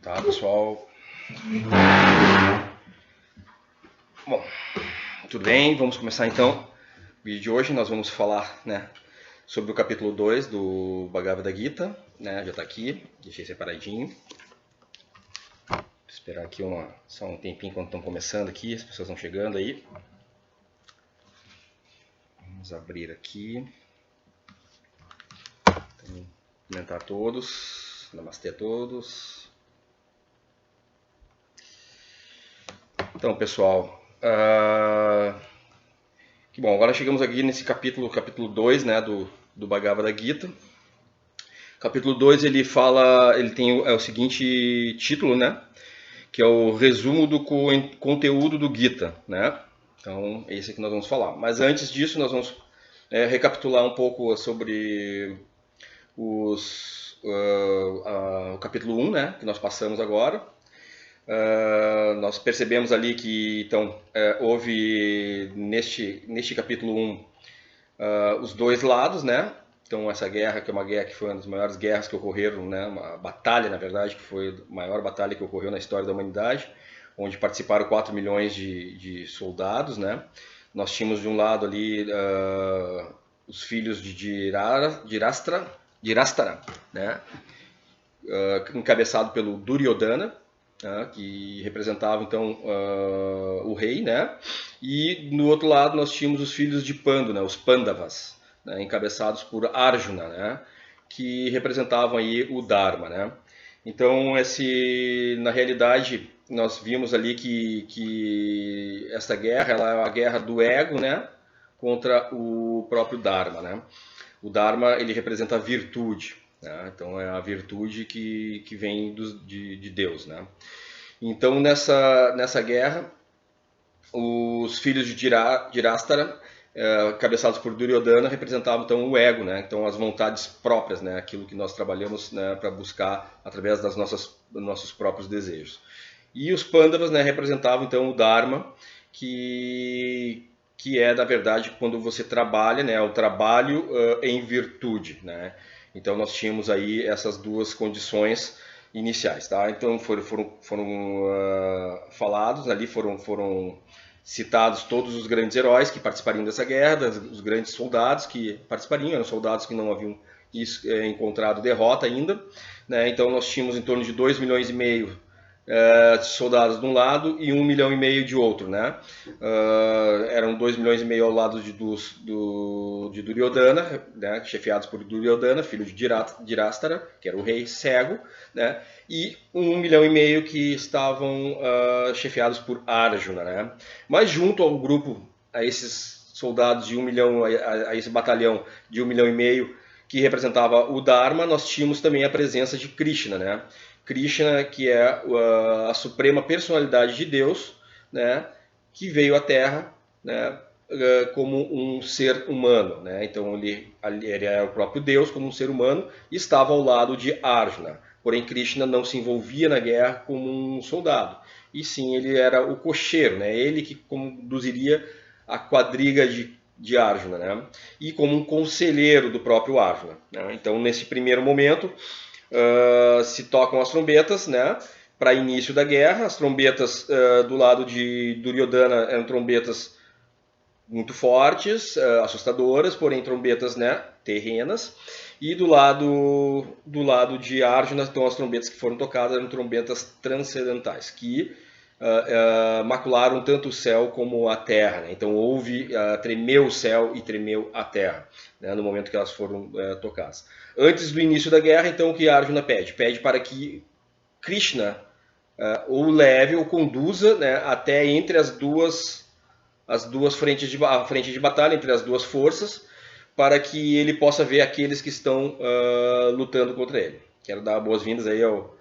Tá, pessoal? Bom, tudo bem? Vamos começar então. O vídeo de hoje nós vamos falar, sobre o capítulo 2 do Bhagavad Gita, já está aqui, deixei separadinho. Vou esperar aqui só um tempinho enquanto estão começando aqui, as pessoas estão chegando aí. Vamos abrir aqui. Então, cumprimentar a todos. Namastê a todos. Então, pessoal, que bom, agora chegamos aqui nesse capítulo 2, do Bhagavad Gita. Capítulo 2 ele tem o seguinte título, que é o resumo do conteúdo do Gita, Então, é esse que nós vamos falar. Mas antes disso, nós vamos recapitular um pouco sobre o capítulo 1, que nós passamos agora. Nós percebemos ali que então, houve neste capítulo 1 os dois lados, Então essa guerra, que é uma guerra que foi uma das maiores guerras que ocorreram, uma batalha, na verdade, que foi a maior batalha que ocorreu na história da humanidade, onde participaram 4 milhões de soldados, Nós tínhamos de um lado ali os filhos de Dhirastara, encabeçado pelo Duryodhana, que representava então o rei, E no outro lado nós tínhamos os filhos de Pandu, os Pandavas, encabeçados por Arjuna, que representavam aí o Dharma, Então na realidade nós vimos ali que essa guerra ela é a guerra do ego, contra o próprio Dharma, O Dharma ele representa a virtude. Então é a virtude que vem de Deus. Então nessa guerra, os filhos de Dhirastara, cabeçados por Duryodhana, representavam então o ego, Então as vontades próprias, Aquilo que nós trabalhamos para buscar através dos nossos próprios desejos. E os Pandavas, representavam então o Dharma, que é na verdade quando você trabalha, o trabalho em virtude, Então nós tínhamos aí essas duas condições iniciais, Então foram falados ali, foram citados todos os grandes heróis que participariam dessa guerra, os grandes soldados que participariam, eram soldados que não haviam encontrado derrota ainda, Então nós tínhamos em torno de 2 milhões e meio de soldados de um lado e 1 milhão e meio de outro, Eram 2 milhões e meio ao lado de Duryodhana, chefiados por Duryodhana, filho de Dhirastara, que era o rei cego, E 1 milhão e meio que estavam chefiados por Arjuna, Mas junto ao grupo, a esses soldados de 1 milhão, a esse batalhão de 1 milhão e meio que representava o Dharma, nós tínhamos também a presença de Krishna, Krishna, que é a suprema personalidade de Deus, que veio à Terra, como um ser humano, Então ele era o próprio Deus como um ser humano e estava ao lado de Arjuna. Porém, Krishna não se envolvia na guerra como um soldado, e sim ele era o cocheiro, Ele que conduziria a quadriga de Arjuna, E como um conselheiro do próprio Arjuna. Então, nesse primeiro momento, se tocam as trombetas, para início da guerra. As trombetas do lado de Duryodhana eram trombetas muito fortes, assustadoras, porém trombetas terrenas. E do lado de Arjuna, então, as trombetas que foram tocadas eram trombetas transcendentais, que macularam tanto o céu como a terra. Então tremeu o céu e tremeu a terra, no momento que elas foram tocadas. Antes do início da guerra, então, o que Arjuna pede? Pede para que Krishna o leve, o conduza, até entre as duas frentes a frente de batalha, entre as duas forças, para que ele possa ver aqueles que estão lutando contra ele. Quero dar boas-vindas aí ao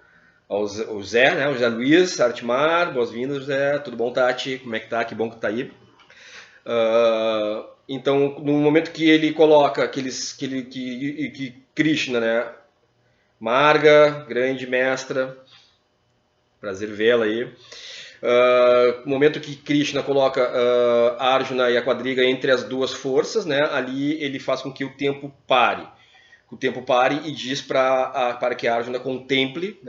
Zé, o José Luiz Artimar, boas-vindas, José, tudo bom, Tati? Como é que tá? Que bom que tá aí. Então, no momento que ele coloca que Krishna, Marga, grande mestra, prazer vê-la aí. No momento que Krishna coloca Arjuna e a quadriga entre as duas forças, ali ele faz com que o tempo pare. E diz para que Arjuna contemple,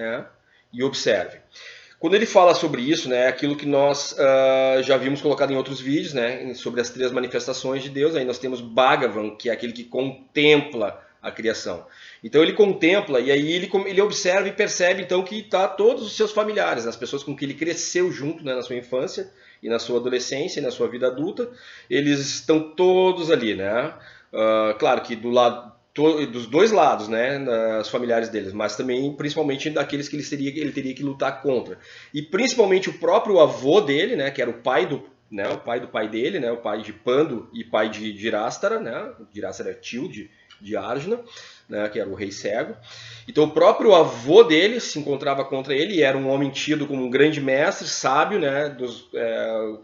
e observe. Quando ele fala sobre isso, né, é aquilo que nós já vimos colocado em outros vídeos, né, sobre as 3 manifestações de Deus. Aí nós temos Bhagavan, que é aquele que contempla a criação. Então ele contempla e aí ele observa e percebe então que está todos os seus familiares, as pessoas com que ele cresceu junto, né, na sua infância e na sua adolescência e na sua vida adulta, eles estão todos ali, né? Claro que dos 2 lados, né, os familiares deles, mas também principalmente daqueles que ele teria que lutar contra. E principalmente o próprio avô dele, né, que era o pai do pai dele, né, o pai de Pandu e pai de Jirastara, né? Jirastara é tio de Arjuna, né, que era o rei cego. Então o próprio avô dele se encontrava contra ele e era um homem tido como um grande mestre, sábio, né,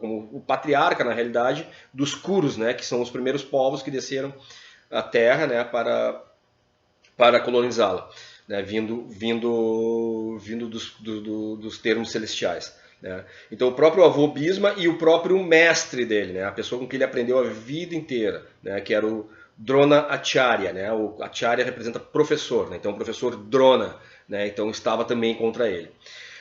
como o patriarca, na realidade, dos Kurus, né, que são os primeiros povos que desceram a Terra, né, para colonizá-la, né, vindo dos termos celestiais. Né. Então o próprio avô Bhisma e o próprio mestre dele, né, a pessoa com quem ele aprendeu a vida inteira, né, que era o Drona Acharya, né? O Acharya representa professor, né? Então o professor Drona, né? Então estava também contra ele.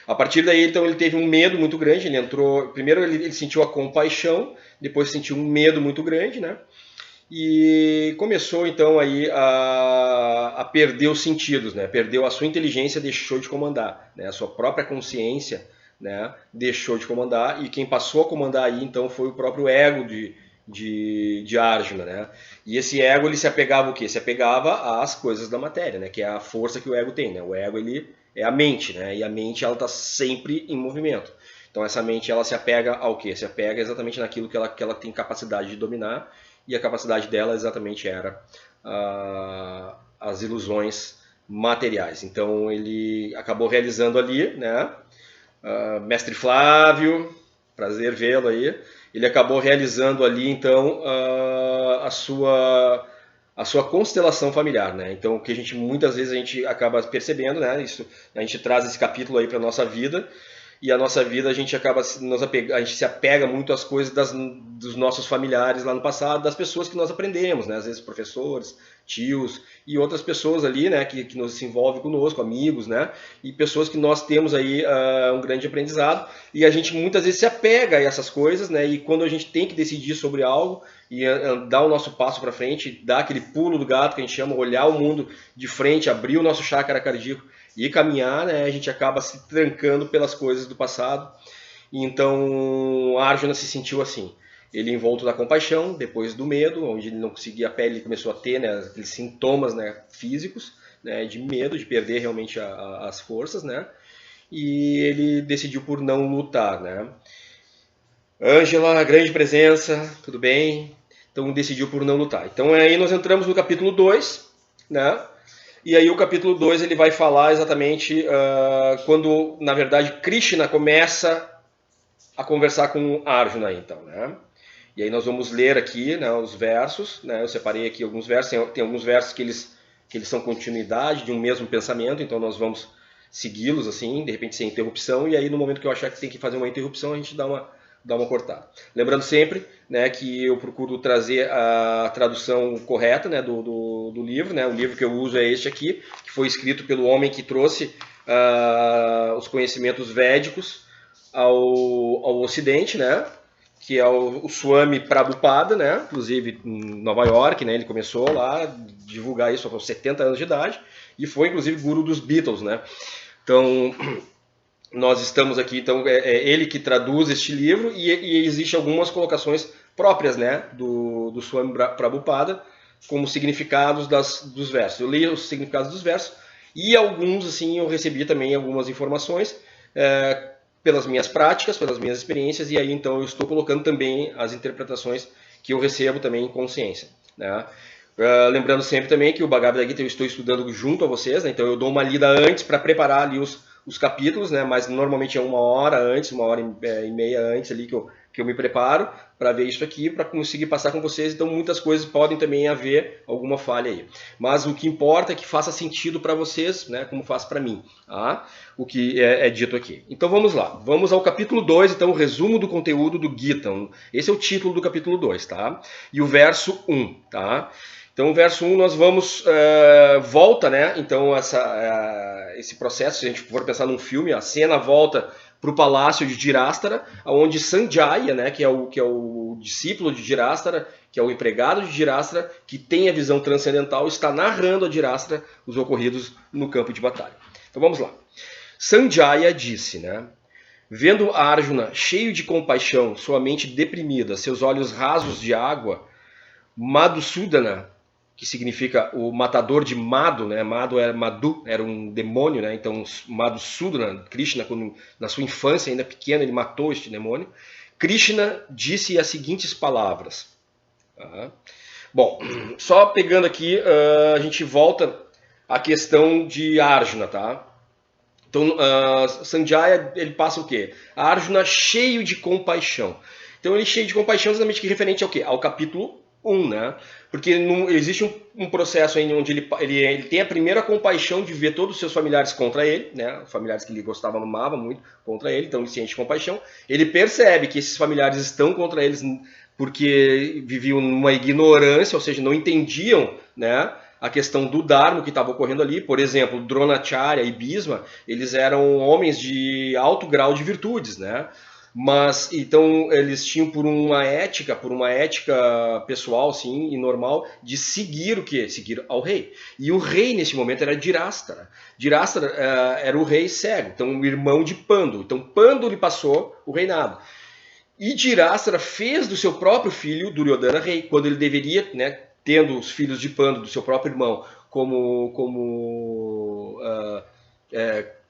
A partir daí, então, ele teve um medo muito grande. Ele entrou, primeiro ele sentiu a compaixão, depois sentiu um medo muito grande, né? E começou então aí a perder os sentidos, né? Perdeu a sua inteligência, deixou de comandar, né? A sua própria consciência, né? Deixou de comandar, e quem passou a comandar aí então foi o próprio ego de Arjuna, né? E esse ego, ele se apegava o quê? Se apegava às coisas da matéria, né? Que é a força que o ego tem, né? O ego, ele é a mente, né? E a mente, ela está sempre em movimento. Então essa mente, ela se apega ao quê? Se apega exatamente naquilo que ela tem capacidade de dominar, e a capacidade dela exatamente era as ilusões materiais. Então ele acabou realizando ali, né? Mestre Flávio, prazer vê-lo aí. Ele acabou realizando ali, então, a sua constelação familiar, né? Então, o que muitas vezes a gente acaba percebendo, né? Isso, a gente traz esse capítulo aí para nossa vida, e a nossa vida a gente a gente se apega muito às coisas dos nossos familiares lá no passado, das pessoas que nós aprendemos, né? Às vezes professores, tios e outras pessoas ali, né, que nos se envolvem conosco, amigos, né, e pessoas que nós temos aí um grande aprendizado, e a gente muitas vezes se apega a essas coisas, né, e quando a gente tem que decidir sobre algo e dar o nosso passo para frente, dar aquele pulo do gato que a gente chama, olhar o mundo de frente, abrir o nosso chakra cardíaco e caminhar, né, a gente acaba se trancando pelas coisas do passado. E então Arjuna se sentiu assim. Ele envolto da compaixão, depois do medo, onde ele não conseguia a pele, ele começou a ter, né, aqueles sintomas, né, físicos, né, de medo, de perder realmente as forças, né, e ele decidiu por não lutar, né. Ângela, grande presença, tudo bem? Então decidiu por não lutar. Então aí nós entramos no capítulo 2, né, e aí o capítulo 2 ele vai falar exatamente quando, na verdade, Krishna começa a conversar com Arjuna, então, né. E aí nós vamos ler aqui, né, os versos, né, eu separei aqui alguns versos, tem alguns versos que eles são continuidade de um mesmo pensamento, então nós vamos segui-los assim, de repente sem interrupção, e aí no momento que eu achar que tem que fazer uma interrupção, a gente dá uma cortada. Lembrando sempre, né, que eu procuro trazer a tradução correta, né, do livro, né, o livro que eu uso é este aqui, que foi escrito pelo homem que trouxe os conhecimentos védicos ao Ocidente, né, que é o Swami Prabhupada, né? Inclusive em Nova York, né? Ele começou lá a divulgar isso aos 70 anos de idade e foi inclusive guru dos Beatles, né? Então nós estamos aqui, então é ele que traduz este livro e existe algumas colocações próprias, né? Do Swami Prabhupada como significados dos versos. Eu li os significados dos versos e alguns assim eu recebi também algumas informações. Pelas minhas práticas, pelas minhas experiências, e aí então eu estou colocando também as interpretações que eu recebo também em consciência, né? Lembrando sempre também que o Bhagavad Gita eu estou estudando junto a vocês, né? Então eu dou uma lida antes para preparar ali os capítulos, né? Mas normalmente é 1 hora antes, 1 hora e meia antes ali que eu me preparo para ver isso aqui, para conseguir passar com vocês. Então muitas coisas podem também haver alguma falha aí. Mas o que importa é que faça sentido para vocês, né, como faz para mim, tá? O que é dito aqui. Então vamos lá. Vamos ao capítulo 2, então o resumo do conteúdo do Gita. Esse é o título do capítulo 2, tá? E o verso 1, tá? Então, o verso 1 nós vamos, volta, né? Então, esse processo, se a gente for pensar num filme, a cena volta para o palácio de Dhiráshtara, onde Sanjaya, né, que é o discípulo de Dhiráshtara, que é o empregado de Dhiráshtara, que tem a visão transcendental, está narrando a Dhiráshtara os ocorridos no campo de batalha. Então vamos lá. Sanjaya disse, né, vendo Arjuna cheio de compaixão, sua mente deprimida, seus olhos rasos de água, Madhusudana, que significa o matador de Madhu, né? Madhu era um demônio, né? Então Madhusudana, Krishna, na sua infância ainda pequena, ele matou este demônio. Krishna disse as seguintes palavras. Bom, só pegando aqui, a gente volta à questão de Arjuna, tá? Então, Sanjaya, ele passa o quê? Arjuna cheio de compaixão. Então, ele cheio de compaixão, exatamente que referente ao quê? Ao capítulo 1, né? Porque existe um processo aí onde ele tem a primeira compaixão de ver todos os seus familiares contra ele, né? Familiares que ele gostava, amava muito contra ele, então ele sente compaixão. Ele percebe que esses familiares estão contra eles porque viviam numa ignorância, ou seja, não entendiam, né, a questão do Dharma que estava ocorrendo ali. Por exemplo, Dronacharya e Bhisma, eles eram homens de alto grau de virtudes, né? Mas então eles tinham por uma ética pessoal, sim, e normal, de seguir o quê? Seguir ao rei. E o rei nesse momento era Dhiráshtara. Dhiráshtara era o rei cego, então o irmão de Pandu. Então Pandu lhe passou o reinado. E Dhiráshtara fez do seu próprio filho Duryodhana rei, quando ele deveria, né, tendo os filhos de Pandu, do seu próprio irmão, como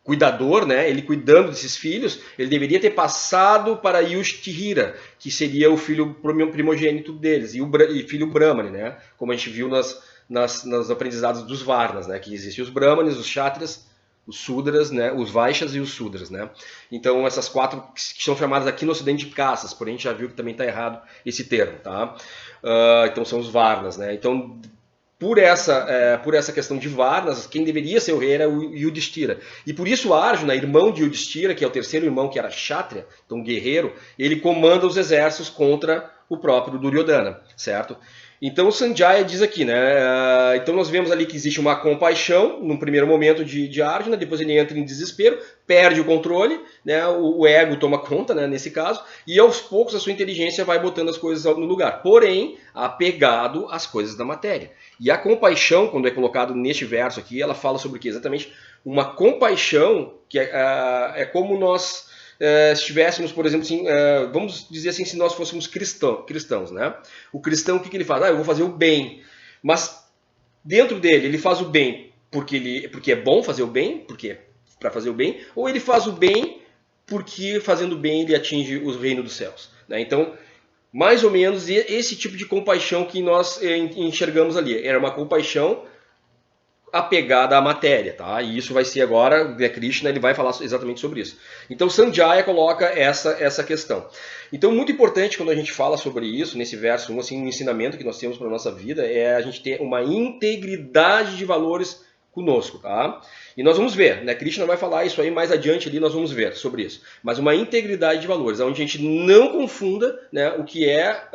cuidador, né, ele cuidando desses filhos, ele deveria ter passado para Yudhishthira, que seria o filho primogênito deles, e filho Brahmane, né, como a gente viu nas aprendizados dos Varnas, né, que existem os Brahmanes, os Kshatriyas, os Sudras, né, os Vaishyas e os Sudras, né. Então essas quatro que são chamadas aqui no ocidente de caças, porém a gente já viu que também está errado esse termo, tá? Então são os Varnas, né. Então por essa questão de Varnas, quem deveria ser o rei era o Yudhishthira. E por isso Arjuna, irmão de Yudhishthira, que é o terceiro irmão que era Kshatriya, então guerreiro, ele comanda os exércitos contra o próprio Duryodhana, certo? Então o Sanjaya diz aqui, né? Então nós vemos ali que existe uma compaixão num primeiro momento de Arjuna, depois ele entra em desespero, perde o controle, né? O ego toma conta, né? Nesse caso, e aos poucos a sua inteligência vai botando as coisas no lugar, porém apegado às coisas da matéria. E a compaixão, quando é colocado neste verso aqui, ela fala sobre o que? Exatamente uma compaixão que é como nós estivéssemos, por exemplo, assim, vamos dizer assim, se nós fôssemos cristãos, né? O cristão, o que ele faz? Eu vou fazer o bem. Mas dentro dele, ele faz o bem porque é bom fazer o bem, porque para fazer o bem, ou ele faz o bem porque fazendo o bem ele atinge o reino dos céus, né? Então, mais ou menos esse tipo de compaixão que nós enxergamos ali. Era uma compaixão apegada à matéria, tá? E isso vai ser agora, né, Krishna, ele vai falar exatamente sobre isso. Então Sanjaya coloca essa questão. Então muito importante quando a gente fala sobre isso, nesse verso, assim, um ensinamento que nós temos para a nossa vida é a gente ter uma integridade de valores conosco, tá? E nós vamos ver, né? Krishna vai falar isso aí mais adiante ali, nós vamos ver sobre isso. Mas uma integridade de valores, onde a gente não confunda, né, o que é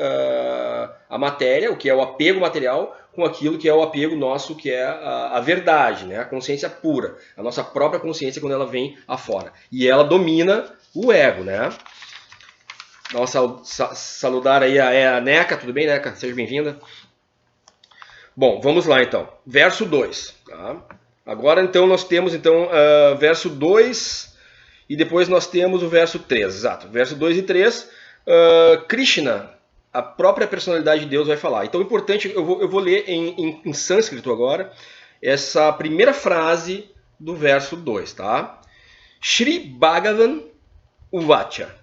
a matéria, o que é o apego material, com aquilo que é o apego nosso, que é a verdade, né? A consciência pura, a nossa própria consciência quando ela vem afora. E ela domina o ego, né? Nossa, saludar aí a Neca, tudo bem, Neca? Seja bem-vinda. Bom, vamos lá então. Verso 2. Tá? Agora então nós temos verso 2 e depois nós temos o verso 3. Exato. Verso 2 e 3. Krishna, a própria personalidade de Deus, vai falar. Então é importante, eu vou ler em sânscrito agora essa primeira frase do verso 2. Tá? Shri Bhagavan Uvacha,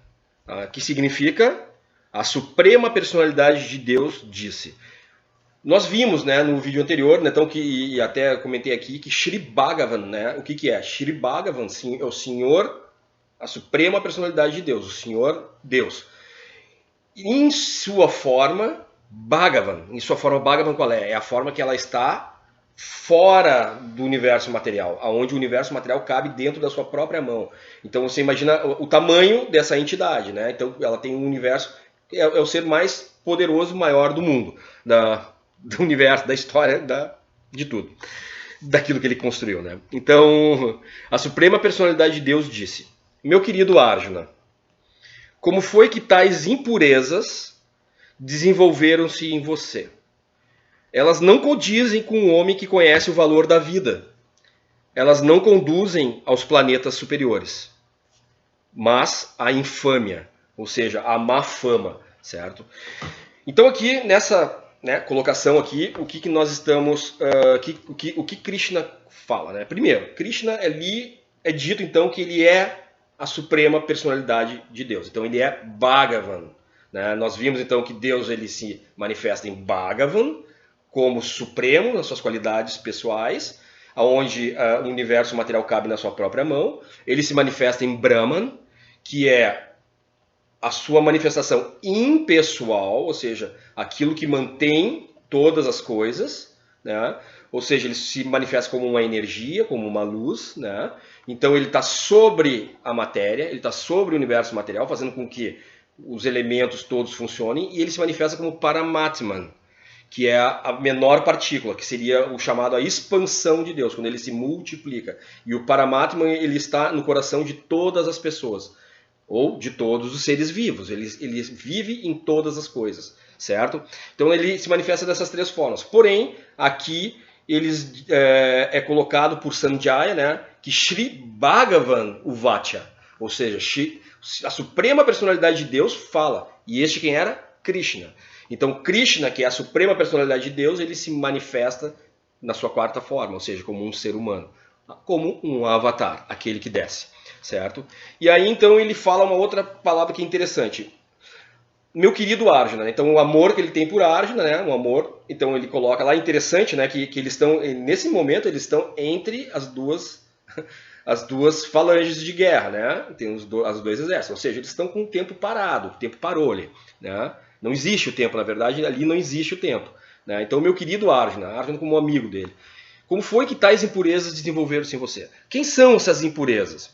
tá? Que significa a suprema personalidade de Deus disse. Nós vimos, né, no vídeo anterior, né, então, e até comentei aqui, que Shri Bhagavan, né, o que é? Shri Bhagavan, sim, é o Senhor, a suprema personalidade de Deus, o Senhor Deus. Em sua forma, Bhagavan, qual é? É a forma que ela está fora do universo material, aonde o universo material cabe dentro da sua própria mão. Então você imagina o tamanho dessa entidade, né? Então ela tem um universo, é o ser mais poderoso, maior do mundo, do universo, da história, de tudo, daquilo que ele construiu, né? Então, a Suprema Personalidade de Deus disse: meu querido Arjuna, como foi que tais impurezas desenvolveram-se em você? Elas não condizem com o homem que conhece o valor da vida. Elas não conduzem aos planetas superiores, mas à infâmia, ou seja, à má fama, certo? Então aqui nessa, né, colocação aqui, o que nós estamos, o que Krishna fala, né? Primeiro, Krishna ali é dito então que ele é a suprema personalidade de Deus. Então ele é Bhagavan, né? Nós vimos então que Deus ele se manifesta em Bhagavan como supremo nas suas qualidades pessoais, aonde o universo material cabe na sua própria mão. Ele se manifesta em Brahman, que é a sua manifestação impessoal, ou seja, aquilo que mantém todas as coisas, né? Ou seja, ele se manifesta como uma energia, como uma luz, né? Então ele está sobre a matéria, ele está sobre o universo material, fazendo com que os elementos todos funcionem, e ele se manifesta como Paramatman, que é a menor partícula, que seria o chamado a expansão de Deus, quando ele se multiplica. E o Paramatman ele está no coração de todas as pessoas, ou de todos os seres vivos. Ele vive em todas as coisas, certo? Então ele se manifesta dessas três formas. Porém, aqui é colocado por Sanjaya, né, que Shri Bhagavan Uvacha, ou seja, a suprema personalidade de Deus fala. E este quem era? Krishna. Então Krishna, que é a suprema personalidade de Deus, ele se manifesta na sua quarta forma, ou seja, como um ser humano, como um avatar, aquele que desce, certo? E aí então ele fala uma outra palavra que é interessante. Meu querido Arjuna, né? Então o amor que ele tem por Arjuna, né? Um amor, então ele coloca lá, interessante, né? Que eles estão, nesse momento, eles estão entre as duas falanges de guerra, né? Tem os dois exércitos, ou seja, eles estão com o tempo parado, o tempo parou ali, né? Não existe o tempo, na verdade, ali não existe o tempo, né? Então meu querido Arjuna, Arjuna como um amigo dele, como foi que tais impurezas desenvolveram-se em você? Quem são essas impurezas?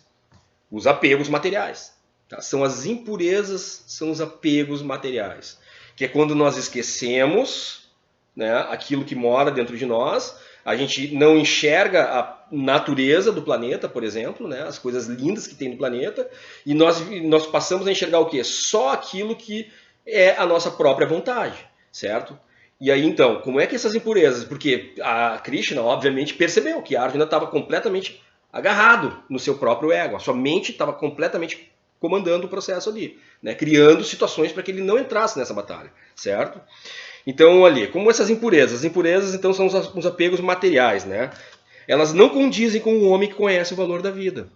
Os apegos materiais. Tá? São as impurezas, são os apegos materiais. Que é quando nós esquecemos, né, aquilo que mora dentro de nós, a gente não enxerga a natureza do planeta, por exemplo, né, as coisas lindas que tem no planeta, e nós passamos a enxergar o quê? Só aquilo que é a nossa própria vontade, certo? E aí então, como é que essas impurezas? Porque a Krishna, obviamente, percebeu que Arjuna estava completamente agarrado no seu próprio ego. A sua mente estava completamente comandando o processo ali, né? Criando situações para que ele não entrasse nessa batalha, certo? Então, ali, como essas impurezas? As impurezas, então, são os apegos materiais, né? Elas não condizem com o homem que conhece o valor da vida,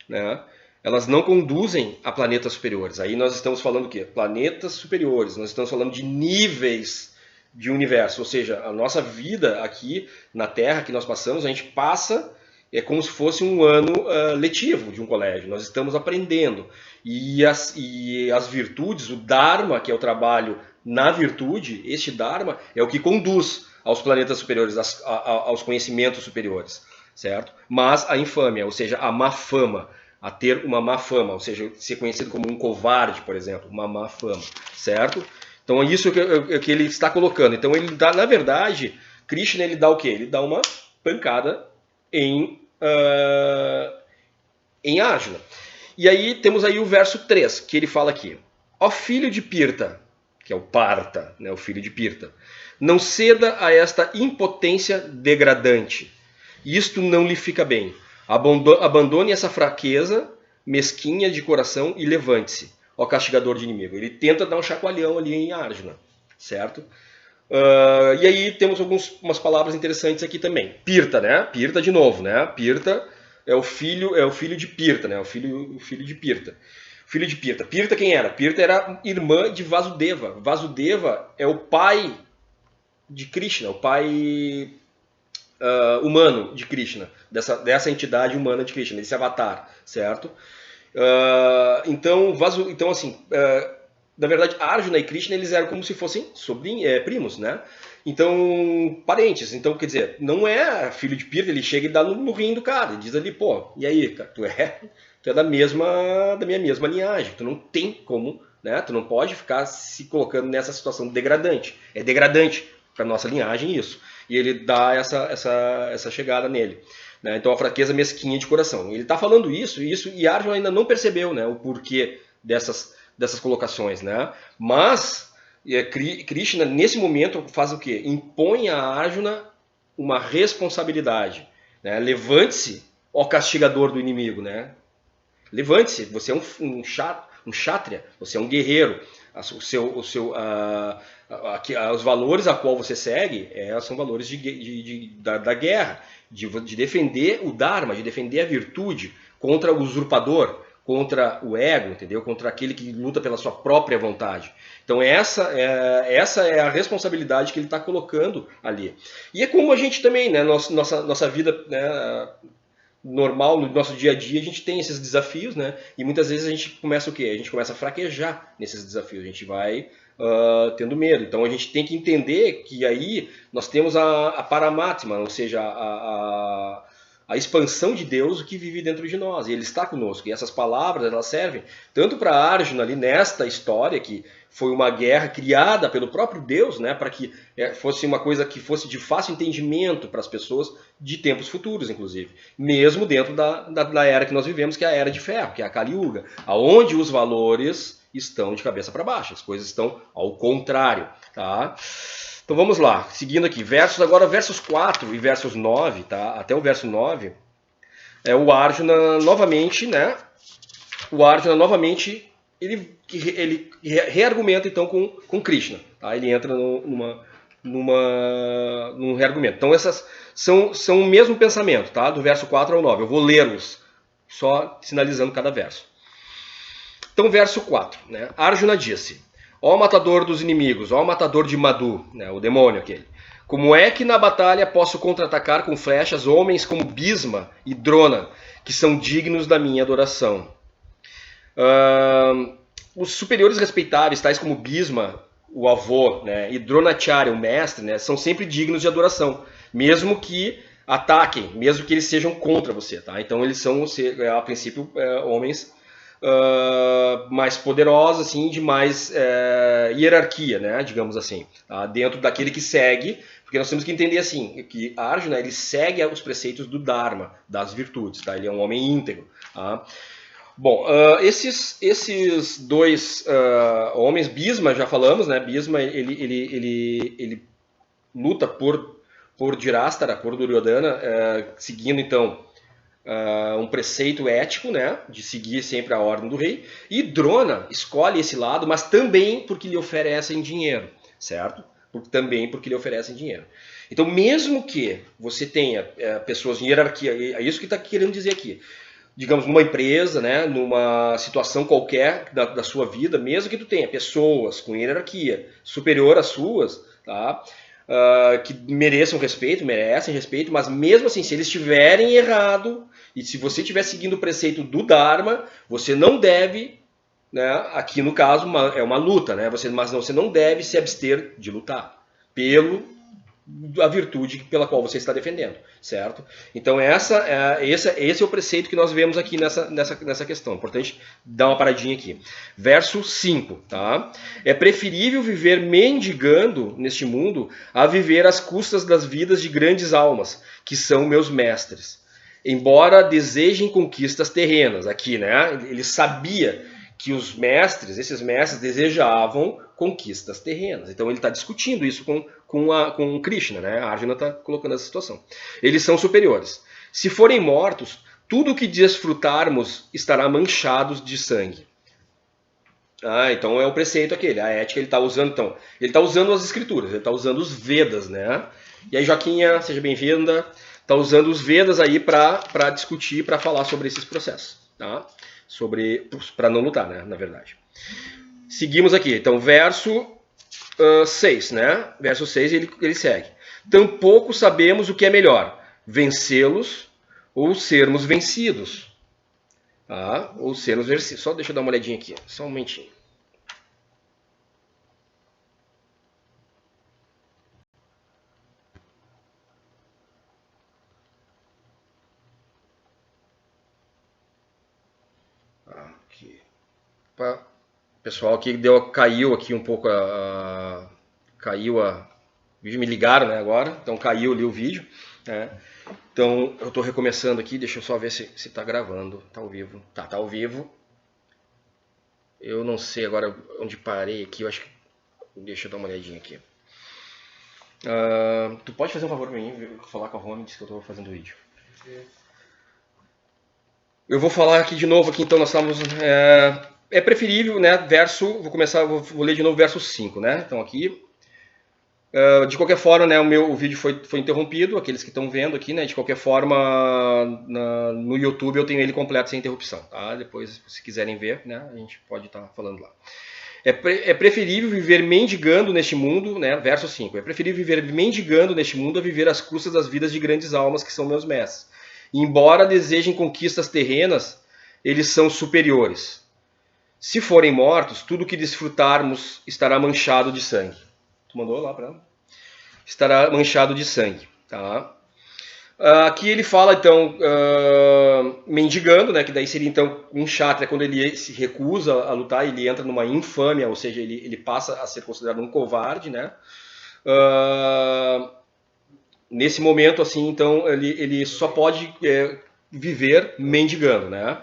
né? Elas não conduzem a planetas superiores. Aí nós estamos falando o quê? Planetas superiores. Nós estamos falando de níveis de universo. Ou seja, a nossa vida aqui na Terra que nós passamos, a gente passa é como se fosse um ano letivo de um colégio. Nós estamos aprendendo. E as virtudes, o Dharma, que é o trabalho na virtude, este Dharma é o que conduz aos planetas superiores, aos conhecimentos superiores, certo? Mas a infâmia, ou seja, a má fama, a ter uma má fama, ou seja, ser conhecido como um covarde, por exemplo, uma má fama, certo? Então é isso que ele está colocando. Então ele dá, na verdade, Krishna ele dá o quê? Ele dá uma pancada em Arjuna. E aí temos aí o verso 3, que ele fala aqui: ó filho de Pirta, que é o Parta, né, o filho de Pirta, não ceda a esta impotência degradante. Isto não lhe fica bem. Abandone essa fraqueza mesquinha de coração e levante-se, ó castigador de inimigo. Ele tenta dar um chacoalhão ali em Arjuna, certo? E aí temos umas palavras interessantes aqui também. Pirta, né? Pirta de novo, né? Pirta é o filho de Pirta, né? O filho de Pirta. Filho de Pirta. Pirta quem era? Pirta era irmã de Vasudeva. Vasudeva é o pai de Krishna, o pai humano de Krishna, dessa entidade humana de Krishna, desse avatar, certo? Então assim, na verdade, Arjuna e Krishna eles eram como se fossem primos, né? Então, parentes. Então, quer dizer, não é filho de Pirta, ele chega e dá no rim do cara, e diz ali, pô, e aí, cara, tu é da minha mesma linhagem, tu não tem como, né? Tu não pode ficar se colocando nessa situação degradante. É degradante, para nossa linhagem isso. E ele dá essa chegada nele. Né? Então a fraqueza mesquinha de coração. Ele está falando isso, e Arjuna ainda não percebeu, né, o porquê dessas colocações. Né? Mas Krishna, nesse momento, faz o quê? Impõe a Arjuna uma responsabilidade. Né? Levante-se, ó castigador do inimigo. Né? Levante-se, você é um kshatriya, você é um guerreiro. Os valores a qual você segue são valores da guerra, de defender o Dharma, de defender a virtude contra o usurpador, contra o ego, entendeu? Contra aquele que luta pela sua própria vontade. Então essa é a responsabilidade que ele está colocando ali. E é como a gente também, né, nossa vida, né, normal, no nosso dia a dia, a gente tem esses desafios, né? E muitas vezes a gente começa o quê? A gente começa a fraquejar nesses desafios, a gente vai tendo medo. Então a gente tem que entender que aí nós temos a Paramatma, ou seja, a expansão de Deus que vive dentro de nós, e Ele está conosco. E essas palavras, elas servem tanto para Arjuna ali nesta história, que foi uma guerra criada pelo próprio Deus, né, para que fosse uma coisa que fosse de fácil entendimento para as pessoas de tempos futuros, inclusive. Mesmo dentro da era que nós vivemos, que é a Era de Ferro, que é a Kali Yuga, onde os valores estão de cabeça para baixo, as coisas estão ao contrário. Tá? Então vamos lá, seguindo aqui, versos 4 e versos 9, tá? Até o verso 9, o Arjuna novamente, né? O Arjuna novamente, ele reargumenta então com Krishna, tá? Ele entra num reargumento. Então essas são o mesmo pensamento, tá? Do verso 4 ao 9. Eu vou lê-los, só sinalizando cada verso. Então verso 4, né? Arjuna disse: ó matador dos inimigos, ó matador de Madhu, né, o demônio aquele. Como é que na batalha posso contra-atacar com flechas homens como Bhisma e Drona, que são dignos da minha adoração? Os superiores respeitáveis, tais como Bhisma, o avô, né, e Dronacharya, o mestre, né, são sempre dignos de adoração, mesmo que ataquem, mesmo que eles sejam contra você. Tá? Então eles são, a princípio, homens mais poderosos, assim, de mais hierarquia, né, digamos assim, tá? Dentro daquele que segue, porque nós temos que entender assim, que Arjuna, ele segue os preceitos do Dharma, das virtudes, tá? Ele é um homem íntegro. Tá? Bom, esses dois homens, Bhisma, já falamos, né? Bhisma, ele luta por Dhirastara, por Duryodhana, seguindo então um preceito ético, né? De seguir sempre a ordem do rei. E Drona escolhe esse lado, mas também porque lhe oferecem dinheiro, certo? Também porque lhe oferecem dinheiro. Então, mesmo que você tenha pessoas em hierarquia, é isso que está querendo dizer aqui, digamos, numa empresa, né, numa situação qualquer da sua vida, mesmo que tu tenha pessoas com hierarquia superior às suas, tá, que merecem respeito, mas mesmo assim, se eles estiverem errado, e se você estiver seguindo o preceito do Dharma, você não deve, né, aqui no caso é uma luta, né, mas você não deve se abster de lutar a virtude pela qual você está defendendo, certo? Então esse é o preceito que nós vemos aqui nessa questão. Importante dar uma paradinha aqui. Verso 5, tá? É preferível viver mendigando neste mundo a viver às custas das vidas de grandes almas, que são meus mestres. Embora desejem conquistas terrenas, aqui, né? Ele sabia que esses mestres desejavam conquistas terrenas. Então ele está discutindo isso com Krishna, né? A Arjuna está colocando essa situação. Eles são superiores. Se forem mortos, tudo o que desfrutarmos estará manchado de sangue. Então é o preceito aquele, a ética ele está usando, então. Ele está usando as escrituras, ele está usando os Vedas, né? E aí, Joaquinha, seja bem-vinda. Está usando os Vedas aí para discutir, para falar sobre esses processos, tá? Para não lutar, né? Na verdade. Seguimos aqui, então, verso 6, né? Verso 6 ele segue. Tampouco sabemos o que é melhor, vencê-los ou sermos vencidos. Tá? Ou sermos vencidos. Só deixa eu dar uma olhadinha aqui, só um momentinho. Aqui. Pessoal, aqui caiu aqui um pouco caiu a me ligaram, né, agora, então caiu ali o vídeo, né? Então eu estou recomeçando aqui, deixa eu só ver se está gravando, está ao vivo. Tá ao vivo. Eu não sei agora onde parei aqui, eu acho que... Deixa eu dar uma olhadinha aqui. Tu pode fazer um favor para mim, falar com a Rony, diz que eu estou fazendo vídeo. Eu vou falar aqui de novo, aqui, então nós estamos... É preferível, né, vou ler de novo verso 5, né? Então aqui... de qualquer forma, né, o vídeo foi interrompido, aqueles que estão vendo aqui, né, de qualquer forma, no YouTube eu tenho ele completo sem interrupção, tá? Depois, se quiserem ver, né, a gente pode estar falando lá. É preferível viver mendigando neste mundo, né, verso 5, é preferível viver mendigando neste mundo a viver às custas das vidas de grandes almas que são meus mestres. E embora desejem conquistas terrenas, eles são superiores. Se forem mortos, tudo que desfrutarmos estará manchado de sangue. Tu mandou lá para ela? Estará manchado de sangue, tá? Aqui ele fala, então, mendigando, né, que daí seria, então, um kshatriya, quando ele se recusa a lutar, ele entra numa infâmia, ou seja, ele passa a ser considerado um covarde, né? Nesse momento, assim, então, ele só pode viver mendigando, né?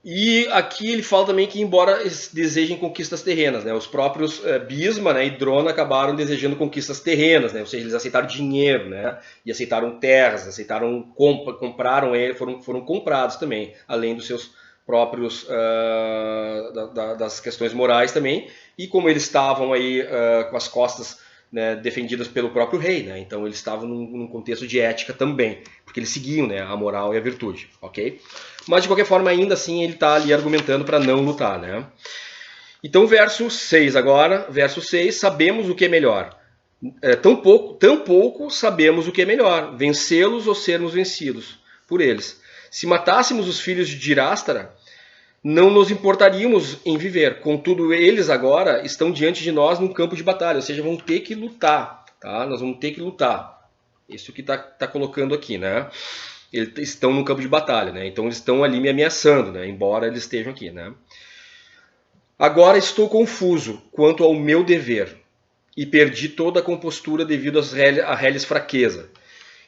E aqui ele fala também que, embora eles desejem conquistas terrenas, né, os próprios Bhisma, né, e Drona acabaram desejando conquistas terrenas, né, ou seja, eles aceitaram dinheiro, né, e aceitaram terras, compraram ele, foram comprados também, além dos seus próprios das questões morais também. E como eles estavam aí com as costas, né, defendidas pelo próprio rei, né, então eles estavam num contexto de ética também, porque eles seguiam, né, a moral e a virtude, ok? Mas de qualquer forma, ainda assim, ele está ali argumentando para não lutar, né? Então, verso 6 agora, verso 6, sabemos o que é melhor. Tão pouco sabemos o que é melhor, vencê-los ou sermos vencidos por eles. Se matássemos os filhos de Dhirastara, não nos importaríamos em viver. Contudo, eles agora estão diante de nós num campo de batalha, ou seja, vão ter que lutar, tá? Nós vamos ter que lutar. Isso que está colocando aqui, né? Eles estão no campo de batalha, né? Então eles estão ali me ameaçando, né? Embora eles estejam aqui, né? Agora estou confuso quanto ao meu dever e perdi toda a compostura devido à reles fraqueza.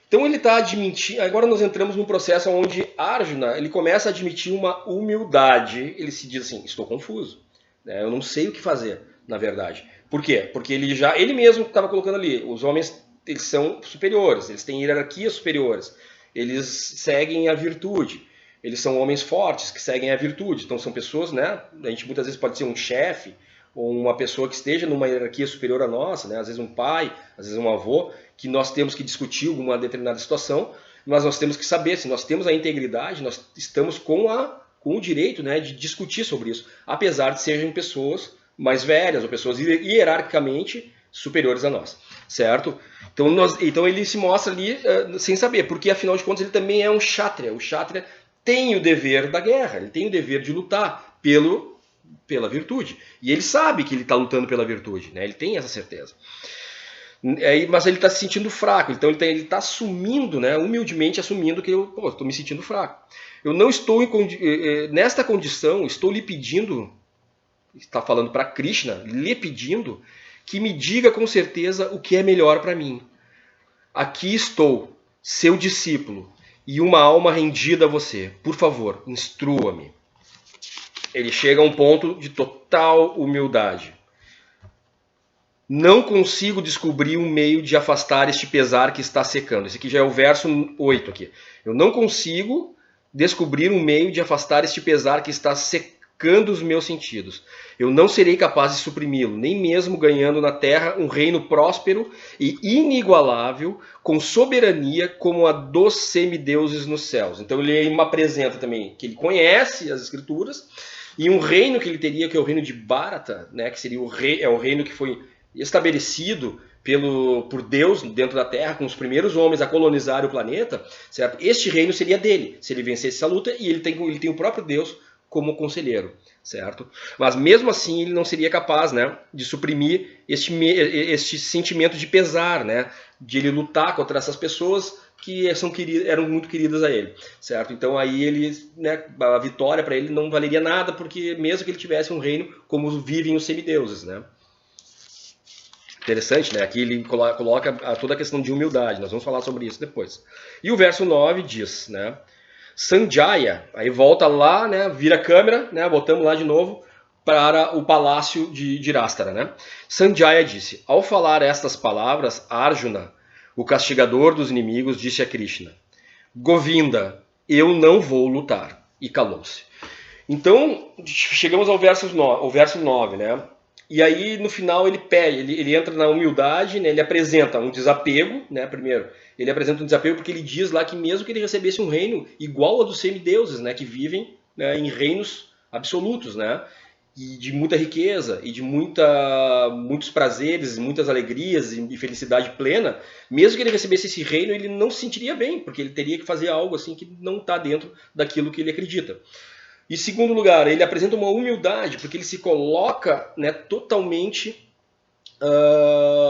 Então ele está admitindo. Agora nós entramos num processo onde Arjuna ele começa a admitir uma humildade. Ele se diz assim: estou confuso, né? Eu não sei o que fazer, na verdade. Por quê? Porque ele mesmo estava colocando ali: os homens eles são superiores, eles têm hierarquias superiores. Eles seguem a virtude. Eles são homens fortes que seguem a virtude. Então são pessoas, né? A gente muitas vezes pode ser um chefe ou uma pessoa que esteja numa hierarquia superior à nossa, né? Às vezes um pai, às vezes um avô, que nós temos que discutir alguma determinada situação, mas nós temos que saber se nós temos a integridade, nós estamos com o direito, né, de discutir sobre isso, apesar de sejam pessoas mais velhas ou pessoas hierarquicamente superiores a nós, certo? Então ele se mostra ali sem saber, porque afinal de contas ele também é um kshatriya. O kshatriya tem o dever da guerra, ele tem o dever de lutar pela virtude. E ele sabe que ele está lutando pela virtude, né? Ele tem essa certeza. Mas ele está se sentindo fraco, então ele está assumindo, né, humildemente assumindo que eu estou me sentindo fraco. Eu não estou nesta condição, estou lhe pedindo, está falando para Krishna, lhe pedindo que me diga com certeza o que é melhor para mim. Aqui estou, seu discípulo, e uma alma rendida a você. Por favor, instrua-me. Ele chega a um ponto de total humildade. Não consigo descobrir um meio de afastar este pesar que está secando. Esse aqui já é o verso 8 aqui. Eu não consigo descobrir um meio de afastar este pesar que está secando os meus sentidos. Eu não serei capaz de suprimi-lo, nem mesmo ganhando na terra um reino próspero e inigualável, com soberania como a dos semideuses nos céus. Então ele me apresenta também que ele conhece as escrituras, e um reino que ele teria, que é o reino de Bharata, né, que seria o reino que foi estabelecido por Deus dentro da Terra, com os primeiros homens a colonizar o planeta, certo? Este reino seria dele, se ele vencesse essa luta, e ele tem o próprio Deus como conselheiro, certo? Mas mesmo assim ele não seria capaz, né, de suprimir este sentimento de pesar, né, de ele lutar contra essas pessoas que eram muito queridas a ele, certo? Então aí ele, né, a vitória para ele não valeria nada, porque mesmo que ele tivesse um reino como vivem os semideuses, né? Interessante, né? Aqui ele coloca toda a questão de humildade. Nós vamos falar sobre isso depois. E o verso 9 diz, né? Sanjaya, aí volta lá, né? Vira a câmera, né? Botamos lá de novo para o palácio de Irastara, né? Sanjaya disse: ao falar estas palavras, Arjuna, o castigador dos inimigos, disse a Krishna: Govinda, eu não vou lutar. E calou-se. Então, chegamos ao verso 9, né? E aí, no final, ele pede, ele entra na humildade, né? Ele apresenta um desapego, né? Primeiro, ele apresenta um desapego porque ele diz lá que mesmo que ele recebesse um reino igual ao dos semideuses, né? Que vivem, né, em reinos absolutos, né? E de muita riqueza, e de muitos prazeres, muitas alegrias e felicidade plena, mesmo que ele recebesse esse reino, ele não se sentiria bem, porque ele teria que fazer algo assim que não está dentro daquilo que ele acredita. E segundo lugar, ele apresenta uma humildade, porque ele se coloca, né, totalmente...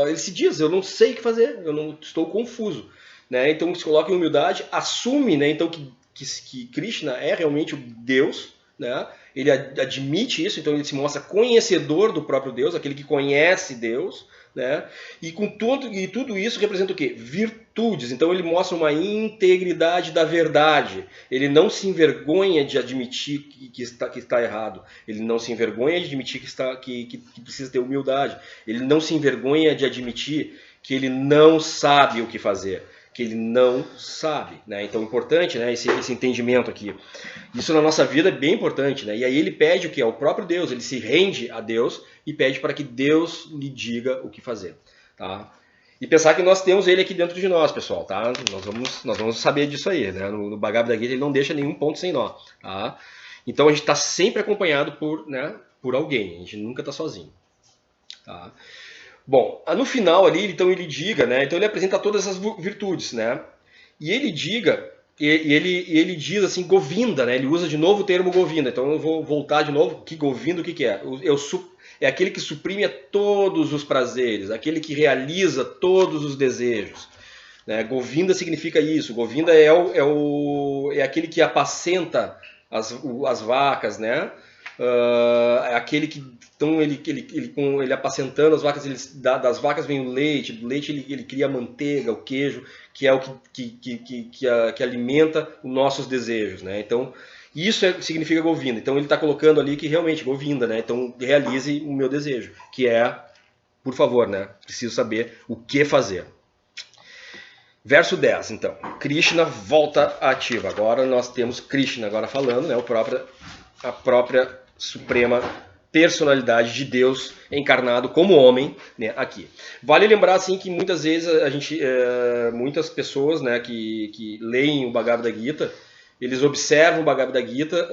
ele se diz, eu não sei o que fazer, eu não estou confuso. Né? Então ele se coloca em humildade, assume, né, então, que Krishna é realmente o Deus, né? Ele admite isso, então ele se mostra conhecedor do próprio Deus, aquele que conhece Deus, né? E tudo isso representa o quê? Virtudes. Então ele mostra uma integridade da verdade. Ele não se envergonha de admitir que está errado. Ele não se envergonha de admitir que precisa ter humildade. Ele não se envergonha de admitir que ele não sabe o que fazer. Que ele não sabe, né? Então é importante, né, esse entendimento aqui. Isso na nossa vida é bem importante, né? E aí ele pede o que? Ao próprio Deus, ele se rende a Deus e pede para que Deus lhe diga o que fazer, tá? E pensar que nós temos ele aqui dentro de nós, pessoal, tá? Nós vamos saber disso aí, né? No Bhagavad Gita ele não deixa nenhum ponto sem nó, tá? Então a gente está sempre acompanhado por alguém, a gente nunca está sozinho, tá? Bom, no final ali, então ele diga, né? Então ele apresenta todas essas virtudes, né? E ele diga, ele diz assim, Govinda, né? Ele usa de novo o termo Govinda. Então eu vou voltar de novo. Que Govinda, o que é? É aquele que suprime todos os prazeres, aquele que realiza todos os desejos. Né? Govinda significa isso. Govinda é aquele que apacenta as vacas, né? É aquele que então ele apacentando as vacas, das vacas vem o leite, do leite ele cria a manteiga, o queijo, que é o que alimenta os nossos desejos, né? Então isso significa Govinda. Então ele está colocando ali que realmente Govinda, né? Então realize o meu desejo, que é, por favor, né? Preciso saber o que fazer. Verso 10, então. Krishna volta ativa. Agora nós temos Krishna agora falando, né? A própria suprema personalidade de Deus encarnado como homem, né, aqui. Vale lembrar assim que muitas vezes muitas pessoas, né, que leem o Bhagavad Gita, eles observam o Bhagavad Gita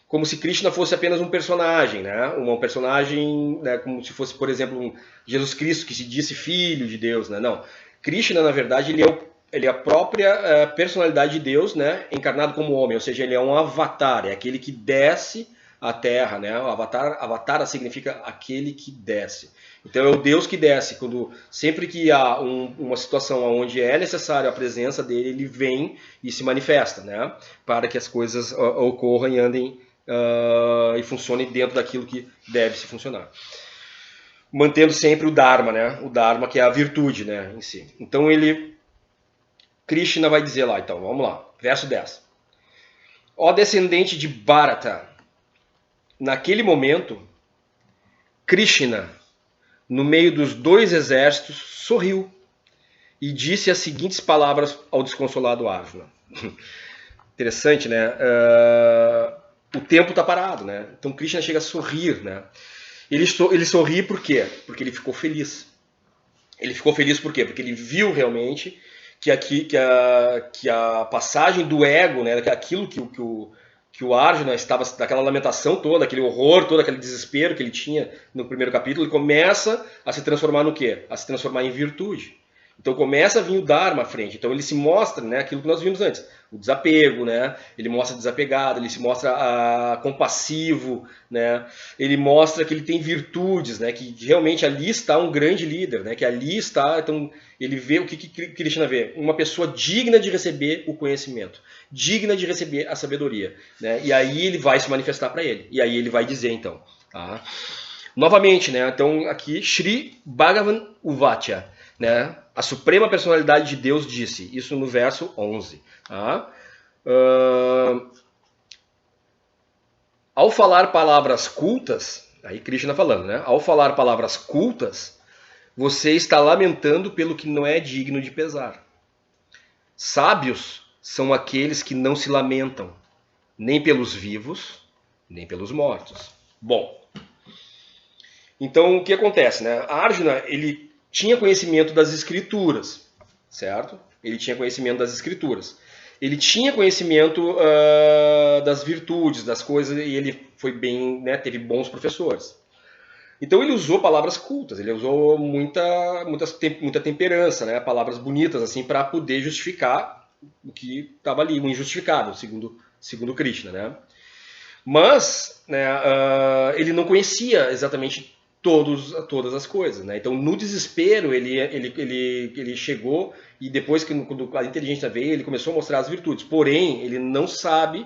como se Krishna fosse apenas um personagem, né, um personagem, né, como se fosse, por exemplo, um Jesus Cristo que se disse filho de Deus, né? Não. Krishna, na verdade, ele é a própria personalidade de Deus, né, encarnado como homem, ou seja, ele é um avatar, é aquele que desce a Terra, né? O avatar significa aquele que desce. Então é o Deus que desce. Sempre que há uma situação onde é necessário a presença dele, ele vem e se manifesta, né? Para que as coisas ocorram e andem e funcionem dentro daquilo que deve se funcionar. Mantendo sempre o Dharma, né? O Dharma que é a virtude, né, em si. Então Krishna vai dizer lá, então, vamos lá, verso 10. Ó descendente de Bharata, naquele momento, Krishna, no meio dos dois exércitos, sorriu e disse as seguintes palavras ao desconsolado Arjuna. Interessante, né? O tempo está parado, né? Então Krishna chega a sorrir, né? Ele sorri por quê? Porque ele ficou feliz. Ele ficou feliz por quê? Porque ele viu realmente que a passagem do ego, né? Aquilo que o Arjuna estava, daquela lamentação toda, aquele horror todo, aquele desespero que ele tinha no primeiro capítulo, ele começa a se transformar no quê? A se transformar em virtude. Então começa a vir o Dharma à frente. Então ele se mostra, né, aquilo que nós vimos antes, o desapego, né? Ele mostra desapegado, ele se mostra compassivo, né? Ele mostra que ele tem virtudes, né? Que realmente ali está um grande líder, né? Que ali está, então ele vê o que Krishna vê, uma pessoa digna de receber o conhecimento, digna de receber a sabedoria, né? E aí ele vai se manifestar para ele. E aí ele vai dizer então, tá? Novamente, né? Então aqui Shri Bhagavan Uvacha, né? A suprema personalidade de Deus disse, isso no verso 11. Tá? Ao falar palavras cultas, aí Krishna falando, né? Ao falar palavras cultas, você está lamentando pelo que não é digno de pesar. Sábios são aqueles que não se lamentam, nem pelos vivos, nem pelos mortos. Bom, então o que acontece, né? Arjuna, ele tinha conhecimento das escrituras, certo? Ele tinha conhecimento das escrituras. Ele tinha conhecimento das virtudes, das coisas, e ele foi bem, né, teve bons professores. Então ele usou palavras cultas, ele usou muita temperança, né, palavras bonitas assim para poder justificar o que estava ali, o injustificável, segundo Krishna, né? Mas, né, ele não conhecia exatamente todas as coisas, né? Então, no desespero, ele chegou e depois que quando a inteligência veio, ele começou a mostrar as virtudes. Porém, ele não sabe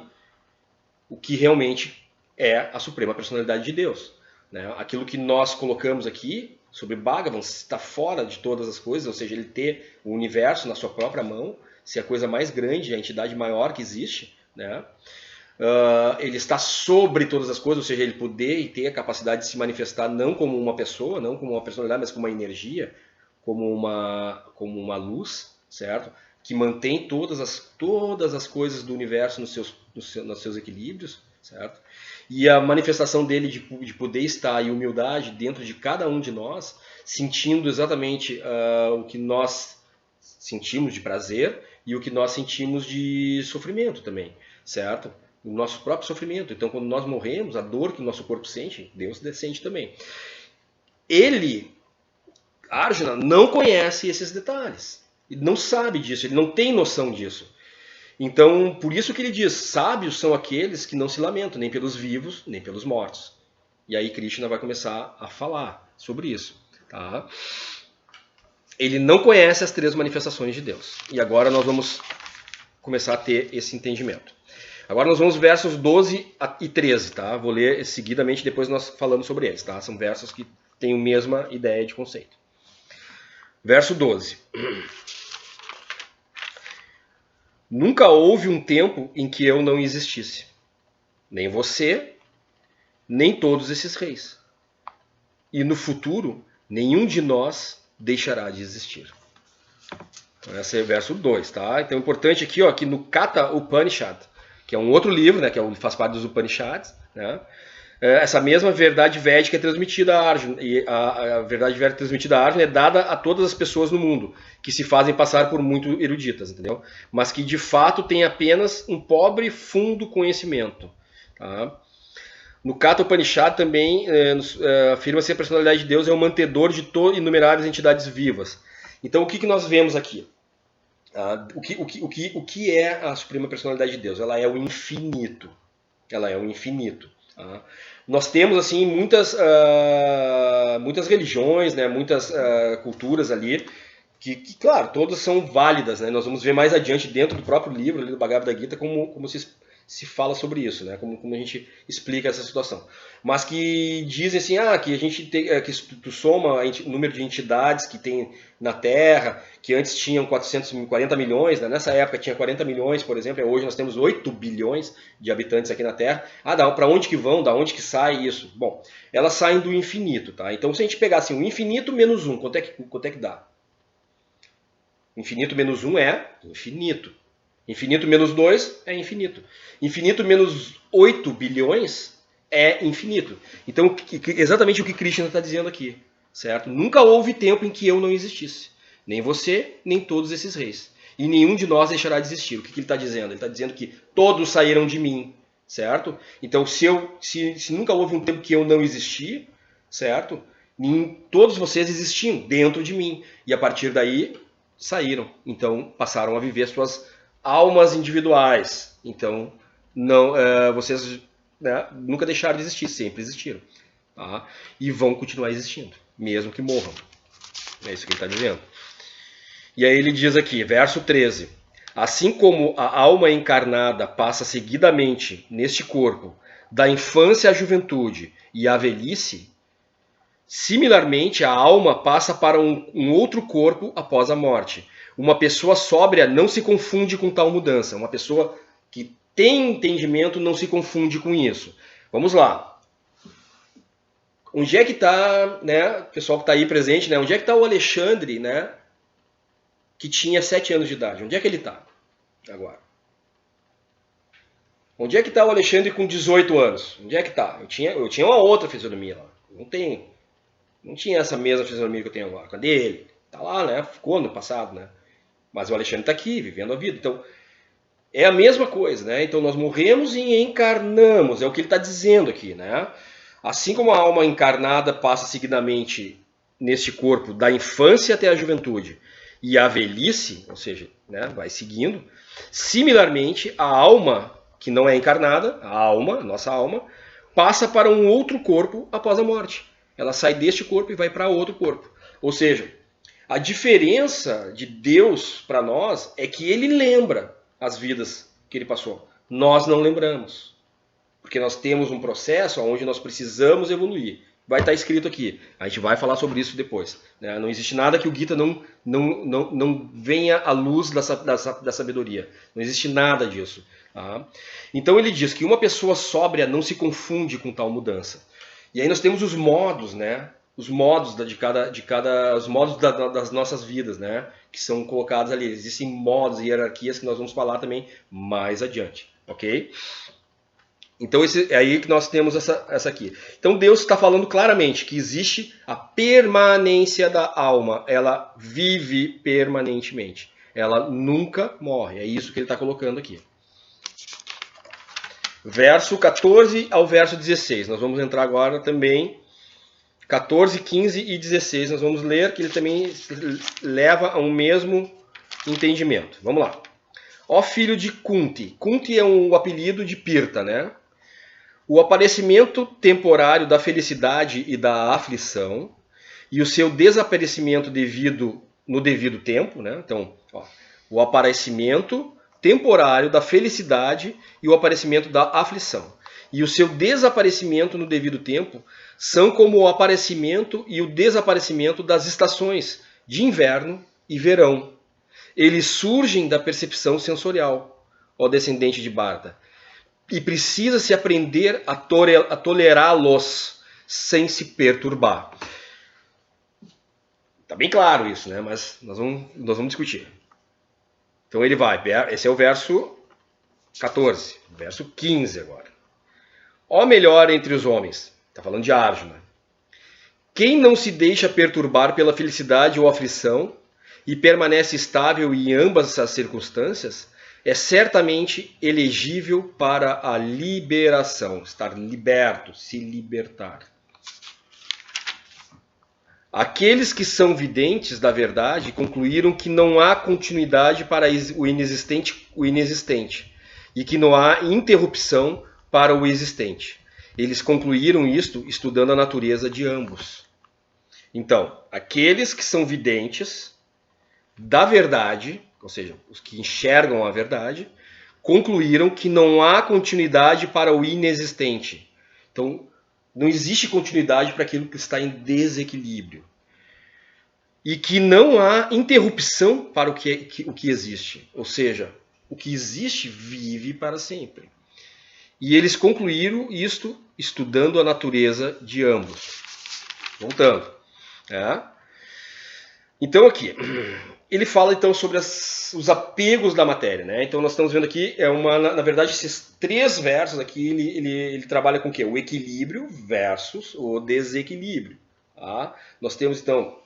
o que realmente é a suprema personalidade de Deus, né? Aquilo que nós colocamos aqui sobre Bhagavan está fora de todas as coisas, ou seja, ele ter o universo na sua própria mão, ser a coisa mais grande, a entidade maior que existe, né? Ele está sobre todas as coisas, ou seja, ele poder e ter a capacidade de se manifestar não como uma pessoa, não como uma personalidade, mas como uma energia, como uma luz, certo? Que mantém todas as coisas do universo nos seus equilíbrios, certo? E a manifestação dele de poder estar e humildade dentro de cada um de nós, sentindo exatamente o que nós sentimos de prazer e o que nós sentimos de sofrimento também, certo? O nosso próprio sofrimento. Então, quando nós morremos, a dor que o nosso corpo sente, Deus sente também. Arjuna, não conhece esses detalhes. Ele não sabe disso, ele não tem noção disso. Então, por isso que ele diz, sábios são aqueles que não se lamentam, nem pelos vivos, nem pelos mortos. E aí Krishna vai começar a falar sobre isso. Tá? Ele não conhece as 3 manifestações de Deus. E agora nós vamos começar a ter esse entendimento. Agora nós vamos versos 12 e 13, tá? Vou ler seguidamente, depois nós falamos sobre eles, tá? São versos que têm a mesma ideia de conceito. Verso 12. Nunca houve um tempo em que eu não existisse. Nem você, nem todos esses reis. E no futuro, nenhum de nós deixará de existir. Então, esse é o verso 2, tá? Então é importante aqui, ó, que no Katha Upanishad, que é um outro livro, né, que faz parte dos Upanishads, né, essa mesma verdade védica é transmitida a Arjuna, e a verdade védica transmitida a Arjuna é dada a todas as pessoas no mundo, que se fazem passar por muito eruditas, entendeu? Mas que de fato têm apenas um pobre fundo conhecimento. Tá? No Katha Upanishad também afirma-se que a personalidade de Deus é o mantedor de inumeráveis entidades vivas. Então o que nós vemos aqui? O que é a suprema personalidade de Deus? Ela é o infinito. Ela é o infinito. Tá? Nós temos assim muitas religiões, né, muitas culturas ali que, claro, todas são válidas. Né? Nós vamos ver mais adiante dentro do próprio livro ali do Bhagavad Gita como se fala sobre isso, né? Como a gente explica essa situação. Mas que dizem assim, que a gente tem, que tu soma o número de entidades que tem na Terra, que antes tinham 440 milhões, né? Nessa época tinha 40 milhões, por exemplo, hoje nós temos 8 bilhões de habitantes aqui na Terra. Para onde que vão, da onde que sai isso? Bom, elas saem do infinito, tá? Então se a gente pegar assim, o infinito menos 1, quanto é que dá? Infinito menos 1 é infinito. Infinito menos 2 é infinito. Infinito menos 8 bilhões é infinito. Então, exatamente o que Krishna está dizendo aqui, certo? Nunca houve tempo em que eu não existisse. Nem você, nem todos esses reis. E nenhum de nós deixará de existir. O que ele está dizendo? Ele está dizendo que todos saíram de mim, certo? Então, se nunca houve um tempo que eu não existi, certo? Todos vocês existiam dentro de mim. E a partir daí, saíram. Então, passaram a viver suas almas individuais. Então, vocês nunca deixaram de existir, sempre existiram. Tá? E vão continuar existindo, mesmo que morram. É isso que ele está dizendo. E aí ele diz aqui, verso 13. Assim como a alma encarnada passa seguidamente neste corpo, da infância à juventude e à velhice, Similarmente, a alma passa para um outro corpo após a morte. Uma pessoa sóbria não se confunde com tal mudança. Uma pessoa que tem entendimento não se confunde com isso. Vamos lá. Onde é que está, né, o pessoal que está aí presente, né, onde é que está o Alexandre, né, que tinha 7 anos de idade? Onde é que ele está agora? Onde é que está o Alexandre com 18 anos? Onde é que está? Eu tinha uma outra fisionomia lá. Não tinha essa mesma fisionomia que eu tenho agora. Cadê ele? Tá lá, né? Ficou no passado, né? Mas o Alexandre está aqui, vivendo a vida. Então, é a mesma coisa, né? Então, nós morremos e encarnamos. É o que ele está dizendo aqui, né? Assim como a alma encarnada passa seguidamente neste corpo da infância até a juventude e a velhice, ou seja, né, vai seguindo, similarmente, a alma que não é encarnada, a alma, nossa alma, passa para um outro corpo após a morte. Ela sai deste corpo e vai para outro corpo. Ou seja, a diferença de Deus para nós é que ele lembra as vidas que ele passou. Nós não lembramos. Porque nós temos um processo onde nós precisamos evoluir. Vai estar escrito aqui. A gente vai falar sobre isso depois. Né? Não existe nada que o Gita não venha à luz da sabedoria. Não existe nada disso. Tá? Então ele diz que uma pessoa sóbria não se confunde com tal mudança. E aí nós temos os modos, né? Os modos os modos das nossas vidas, né? Que são colocados ali. Existem modos e hierarquias que nós vamos falar também mais adiante, ok? Então é aí que nós temos essa aqui. Então Deus está falando claramente que existe a permanência da alma. Ela vive permanentemente. Ela nunca morre. É isso que ele está colocando aqui. Verso 14 ao verso 16. Nós vamos entrar agora também. 14, 15 e 16. Nós vamos ler que ele também leva a um mesmo entendimento. Vamos lá. Ó filho de Kunti. Kunti é um apelido de Pirta, né? O aparecimento temporário da felicidade e da aflição e o seu desaparecimento no devido tempo, né? Então, ó, o aparecimento temporário da felicidade e o aparecimento da aflição e o seu desaparecimento no devido tempo são como o aparecimento e o desaparecimento das estações de inverno e verão. Eles surgem da percepção sensorial, ó descendente de Bharata. E precisa-se aprender a tolerá-los sem se perturbar. Tá bem claro isso, né? Mas nós vamos discutir. Então ele vai. Esse é o verso 14. Verso 15 agora. Ó melhor entre os homens. Está falando de Arjuna. Quem não se deixa perturbar pela felicidade ou aflição e permanece estável em ambas as circunstâncias, é certamente elegível para a liberação, estar liberto, se libertar. Aqueles que são videntes da verdade concluíram que não há continuidade para o inexistente e que não há interrupção para o existente. Eles concluíram isto estudando a natureza de ambos. Então, aqueles que são videntes da verdade, ou seja, os que enxergam a verdade, concluíram que não há continuidade para o inexistente. Então, não existe continuidade para aquilo que está em desequilíbrio. E que não há interrupção para o que existe. Ou seja, o que existe vive para sempre. E eles concluíram isto estudando a natureza de ambos. Voltando. Então aqui, ele fala então sobre os apegos da matéria, né? Então nós estamos vendo aqui, na verdade esses 3 versos aqui, ele trabalha com o quê? O equilíbrio versus o desequilíbrio. Tá? Nós temos então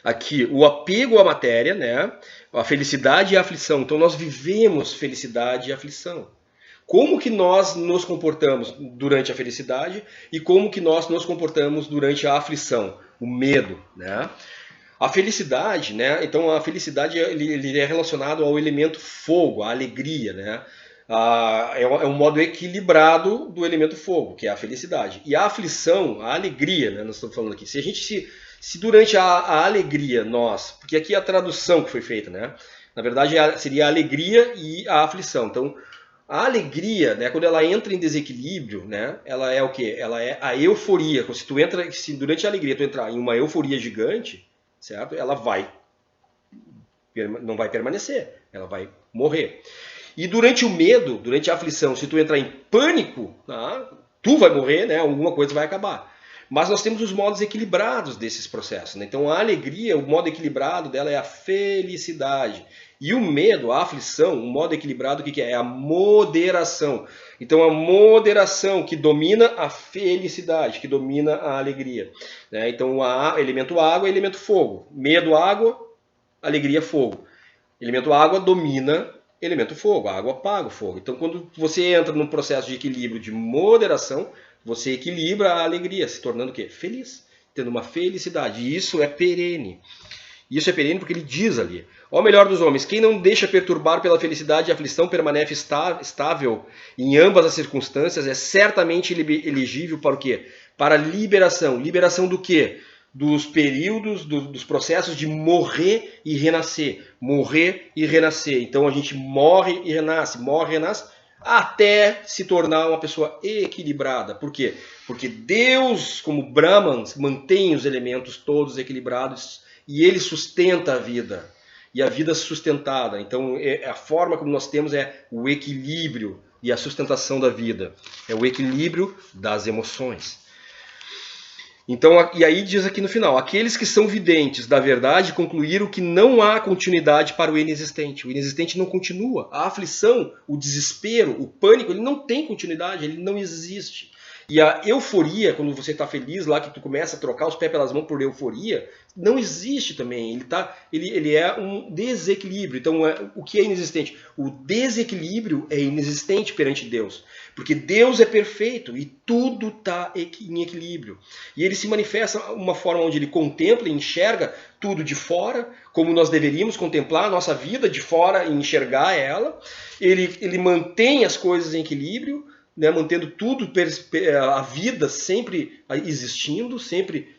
aqui o apego à matéria, né? A felicidade e a aflição. Então nós vivemos felicidade e aflição. Como que nós nos comportamos durante a felicidade e como que nós nos comportamos durante a aflição, o medo, né? A felicidade, né? Então a felicidade ele é relacionado ao elemento fogo, à alegria, né? É um modo equilibrado do elemento fogo, que é a felicidade. E a aflição, a alegria, né? Nós estamos falando aqui. Se durante a alegria porque aqui é a tradução que foi feita, né? Na verdade seria a alegria e a aflição. Então A alegria, né, quando ela entra em desequilíbrio, né, ela é o quê? Ela é a euforia. Se durante a alegria tu entrar em uma euforia gigante, certo? Ela não vai permanecer, ela vai morrer. E durante o medo, durante a aflição, se tu entrar em pânico, tá, tu vai morrer, né, alguma coisa vai acabar. Mas nós temos os modos equilibrados desses processos. Né? Então a alegria, o modo equilibrado dela é a felicidade. E o medo, a aflição, o modo equilibrado, o que é? É a moderação. Então a moderação que domina a felicidade, que domina a alegria. Né? Então elemento água, elemento fogo. Medo, água, alegria, fogo. Elemento água domina elemento fogo. A água apaga o fogo. Então quando você entra num processo de equilíbrio, de moderação, você equilibra a alegria, se tornando o quê? Feliz. Tendo uma felicidade. E isso é perene. Isso é perene porque ele diz ali: ó melhor dos homens, quem não deixa perturbar pela felicidade e aflição permanece estável em ambas as circunstâncias, é certamente elegível para o quê? Para a liberação. Liberação do quê? Dos períodos, dos processos de morrer e renascer. Morrer e renascer. Então a gente morre e renasce, até se tornar uma pessoa equilibrada. Por quê? Porque Deus, como Brahman, mantém os elementos todos equilibrados e ele sustenta a vida. E a vida sustentada. Então a forma como nós temos é o equilíbrio e a sustentação da vida. É o equilíbrio das emoções. Então, e aí diz aqui no final: aqueles que são videntes da verdade concluíram que não há continuidade para o inexistente. O inexistente não continua. A aflição, o desespero, o pânico, ele não tem continuidade, ele não existe. E a euforia, quando você está feliz lá, que tu começa a trocar os pés pelas mãos por euforia, não existe também. Ele é um desequilíbrio. Então, o que é inexistente? O desequilíbrio é inexistente perante Deus. Porque Deus é perfeito e tudo está em equilíbrio. E ele se manifesta uma forma onde ele contempla e enxerga tudo de fora, como nós deveríamos contemplar a nossa vida de fora e enxergar ela. Ele mantém as coisas em equilíbrio, né, mantendo tudo, a vida sempre existindo, sempre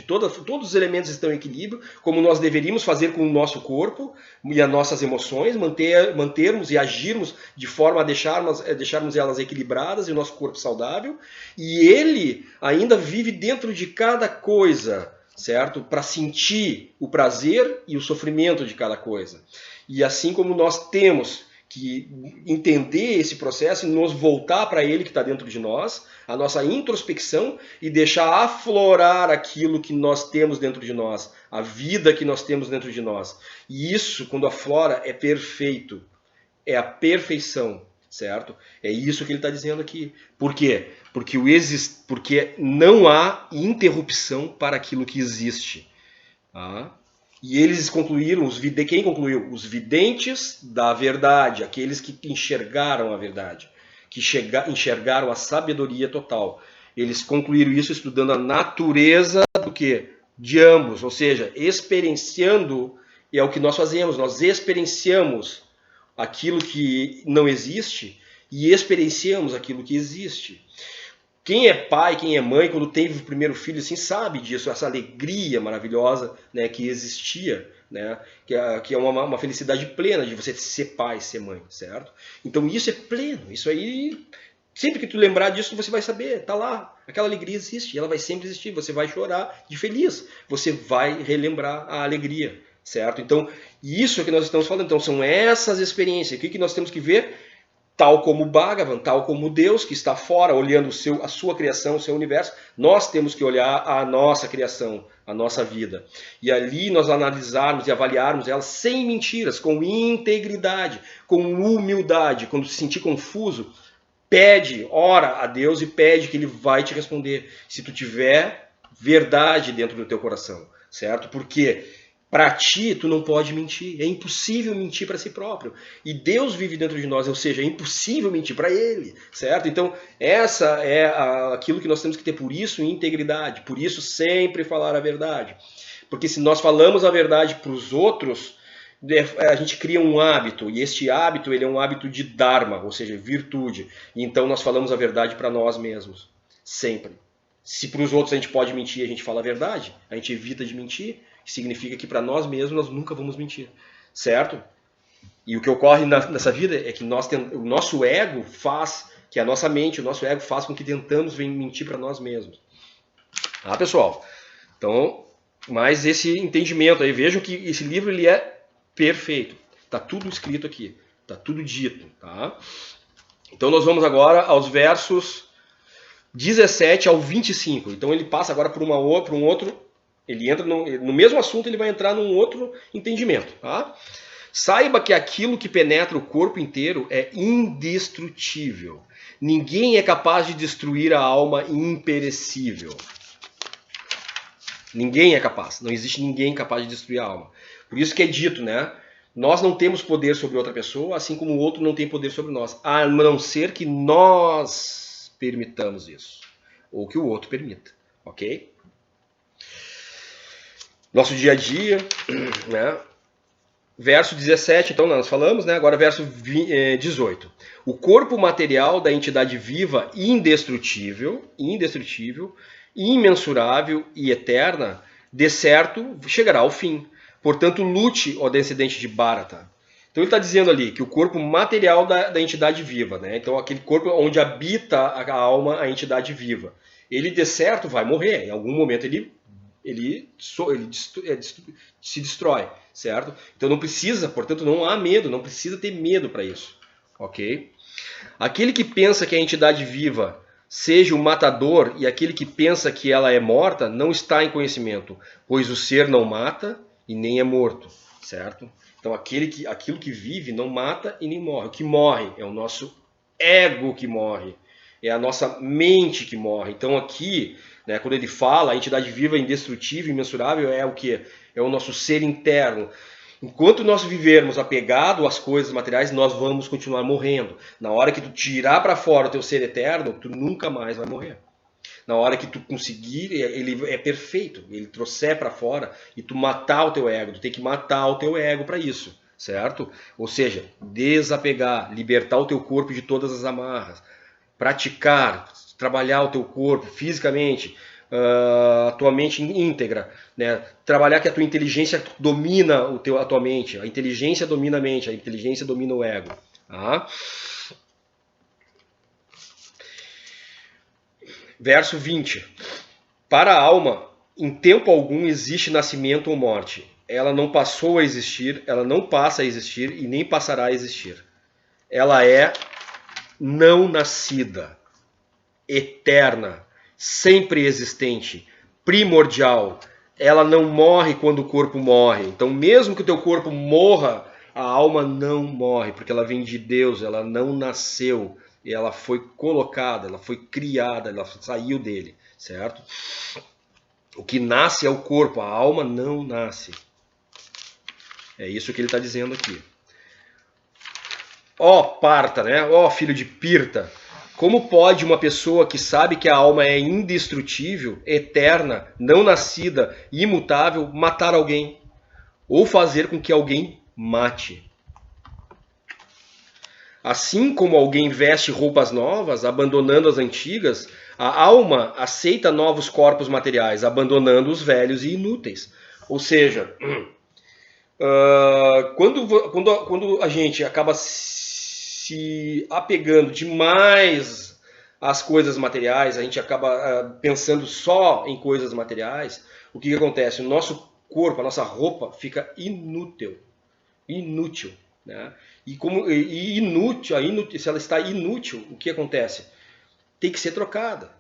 todos os elementos estão em equilíbrio, como nós deveríamos fazer com o nosso corpo e as nossas emoções, mantermos e agirmos de forma a deixarmos elas equilibradas e o nosso corpo saudável. E ele ainda vive dentro de cada coisa, certo? Para sentir o prazer e o sofrimento de cada coisa. E assim como nós temos que entender esse processo e nos voltar para ele que está dentro de nós, a nossa introspecção, e deixar aflorar aquilo que nós temos dentro de nós, a vida que nós temos dentro de nós. E isso, quando aflora, é perfeito. É a perfeição, certo? É isso que ele está dizendo aqui. Por quê? Porque não há interrupção para aquilo que existe. Tá? E eles concluíram, quem concluiu? Os videntes da verdade, aqueles que enxergaram a verdade, que enxergaram a sabedoria total. Eles concluíram isso estudando a natureza do quê? De ambos, ou seja, experienciando, é o que nós fazemos, nós experienciamos aquilo que não existe e experienciamos aquilo que existe. Quem é pai, quem é mãe, quando teve o primeiro filho, assim, sabe disso, essa alegria maravilhosa, né, que existia, né, que é uma felicidade plena de você ser pai, ser mãe, certo? Então isso é pleno, isso aí, sempre que tu lembrar disso, você vai saber, tá lá, aquela alegria existe, ela vai sempre existir, você vai chorar de feliz, você vai relembrar a alegria, certo? Então isso é que nós estamos falando, então são essas experiências, o que nós temos que ver? Tal como o Bhagavan, tal como Deus que está fora, olhando a sua criação, o seu universo, nós temos que olhar a nossa criação, a nossa vida. E ali nós analisarmos e avaliarmos ela sem mentiras, com integridade, com humildade. Quando se sentir confuso, ora a Deus e pede que Ele vai te responder. Se tu tiver verdade dentro do teu coração, certo? Porque para ti, tu não pode mentir. É impossível mentir para si próprio. E Deus vive dentro de nós, ou seja, é impossível mentir para Ele, certo? Então, essa é aquilo que nós temos que ter, por isso, integridade. Por isso, sempre falar a verdade. Porque se nós falamos a verdade para os outros, a gente cria um hábito. E este hábito, ele é um hábito de dharma, ou seja, virtude. E então, nós falamos a verdade para nós mesmos. Sempre. Se para os outros a gente pode mentir, a gente fala a verdade. A gente evita de mentir. Significa que para nós mesmos nós nunca vamos mentir, certo? E o que ocorre nessa vida é que o nosso ego faz, que a nossa mente, o nosso ego faz com que tentamos mentir para nós mesmos. Tá, pessoal? Então, mais esse entendimento aí. Vejam que esse livro ele é perfeito. Tá tudo escrito aqui. Tá tudo dito. Tá? Então, nós vamos agora aos versos 17 ao 25. Então, ele passa agora por um outro... Ele entra no mesmo assunto, ele vai entrar num outro entendimento. Tá? Saiba que aquilo que penetra o corpo inteiro é indestrutível. Ninguém é capaz de destruir a alma imperecível. Ninguém é capaz. Não existe ninguém capaz de destruir a alma. Por isso que é dito, né? Nós não temos poder sobre outra pessoa, assim como o outro não tem poder sobre nós. A não ser que nós permitamos isso. Ou que o outro permita. Ok? Nosso dia a dia, né? Verso 17, então nós falamos, né? Agora verso 18. O corpo material da entidade viva, indestrutível, imensurável e eterna, de certo chegará ao fim. Portanto, lute, ó descendente de Bharata. Então ele está dizendo ali que o corpo material da entidade viva, né? Então aquele corpo onde habita a alma, a entidade viva, ele de certo vai morrer. Em algum momento ele se destrói, certo? Então não precisa, portanto não há medo, não precisa ter medo para isso, ok? Aquele que pensa que a entidade viva seja o matador e aquele que pensa que ela é morta não está em conhecimento, pois o ser não mata e nem é morto, certo? Então aquilo que vive não mata e nem morre. O que morre é o nosso ego que morre, é a nossa mente que morre. Então aqui, né, quando ele fala, a entidade viva, indestrutível, imensurável, é o que? É o nosso ser interno. Enquanto nós vivermos apegado às coisas materiais, nós vamos continuar morrendo. Na hora que tu tirar para fora o teu ser eterno, tu nunca mais vai morrer. Na hora que tu conseguir, ele é perfeito, ele trouxer para fora e tu matar o teu ego, tu tem que matar o teu ego para isso, certo? Ou seja, desapegar, libertar o teu corpo de todas as amarras, praticar, trabalhar o teu corpo fisicamente, a tua mente íntegra, né? Trabalhar que a tua inteligência domina a tua mente, a inteligência domina a mente, a inteligência domina o ego. Tá? Verso 20. Para a alma, em tempo algum existe nascimento ou morte. Ela não passou a existir, ela não passa a existir e nem passará a existir. Ela é não nascida, eterna, sempre existente, primordial. Ela não morre quando o corpo morre. Então, mesmo que o teu corpo morra, a alma não morre, porque ela vem de Deus, ela não nasceu, ela foi colocada, ela foi criada, ela saiu dele, certo? O que nasce é o corpo, a alma não nasce. É isso que ele está dizendo aqui. Ó Parta, né? Ó filho de Pirta, como pode uma pessoa que sabe que a alma é indestrutível, eterna, não nascida, imutável, matar alguém? Ou fazer com que alguém mate? Assim como alguém veste roupas novas, abandonando as antigas, a alma aceita novos corpos materiais, abandonando os velhos e inúteis. Ou seja, quando a gente acaba se apegando demais às coisas materiais, a gente acaba pensando só em coisas materiais, o que acontece? O nosso corpo, a nossa roupa fica inútil. Né? E se ela está inútil, o que acontece? Tem que ser trocada.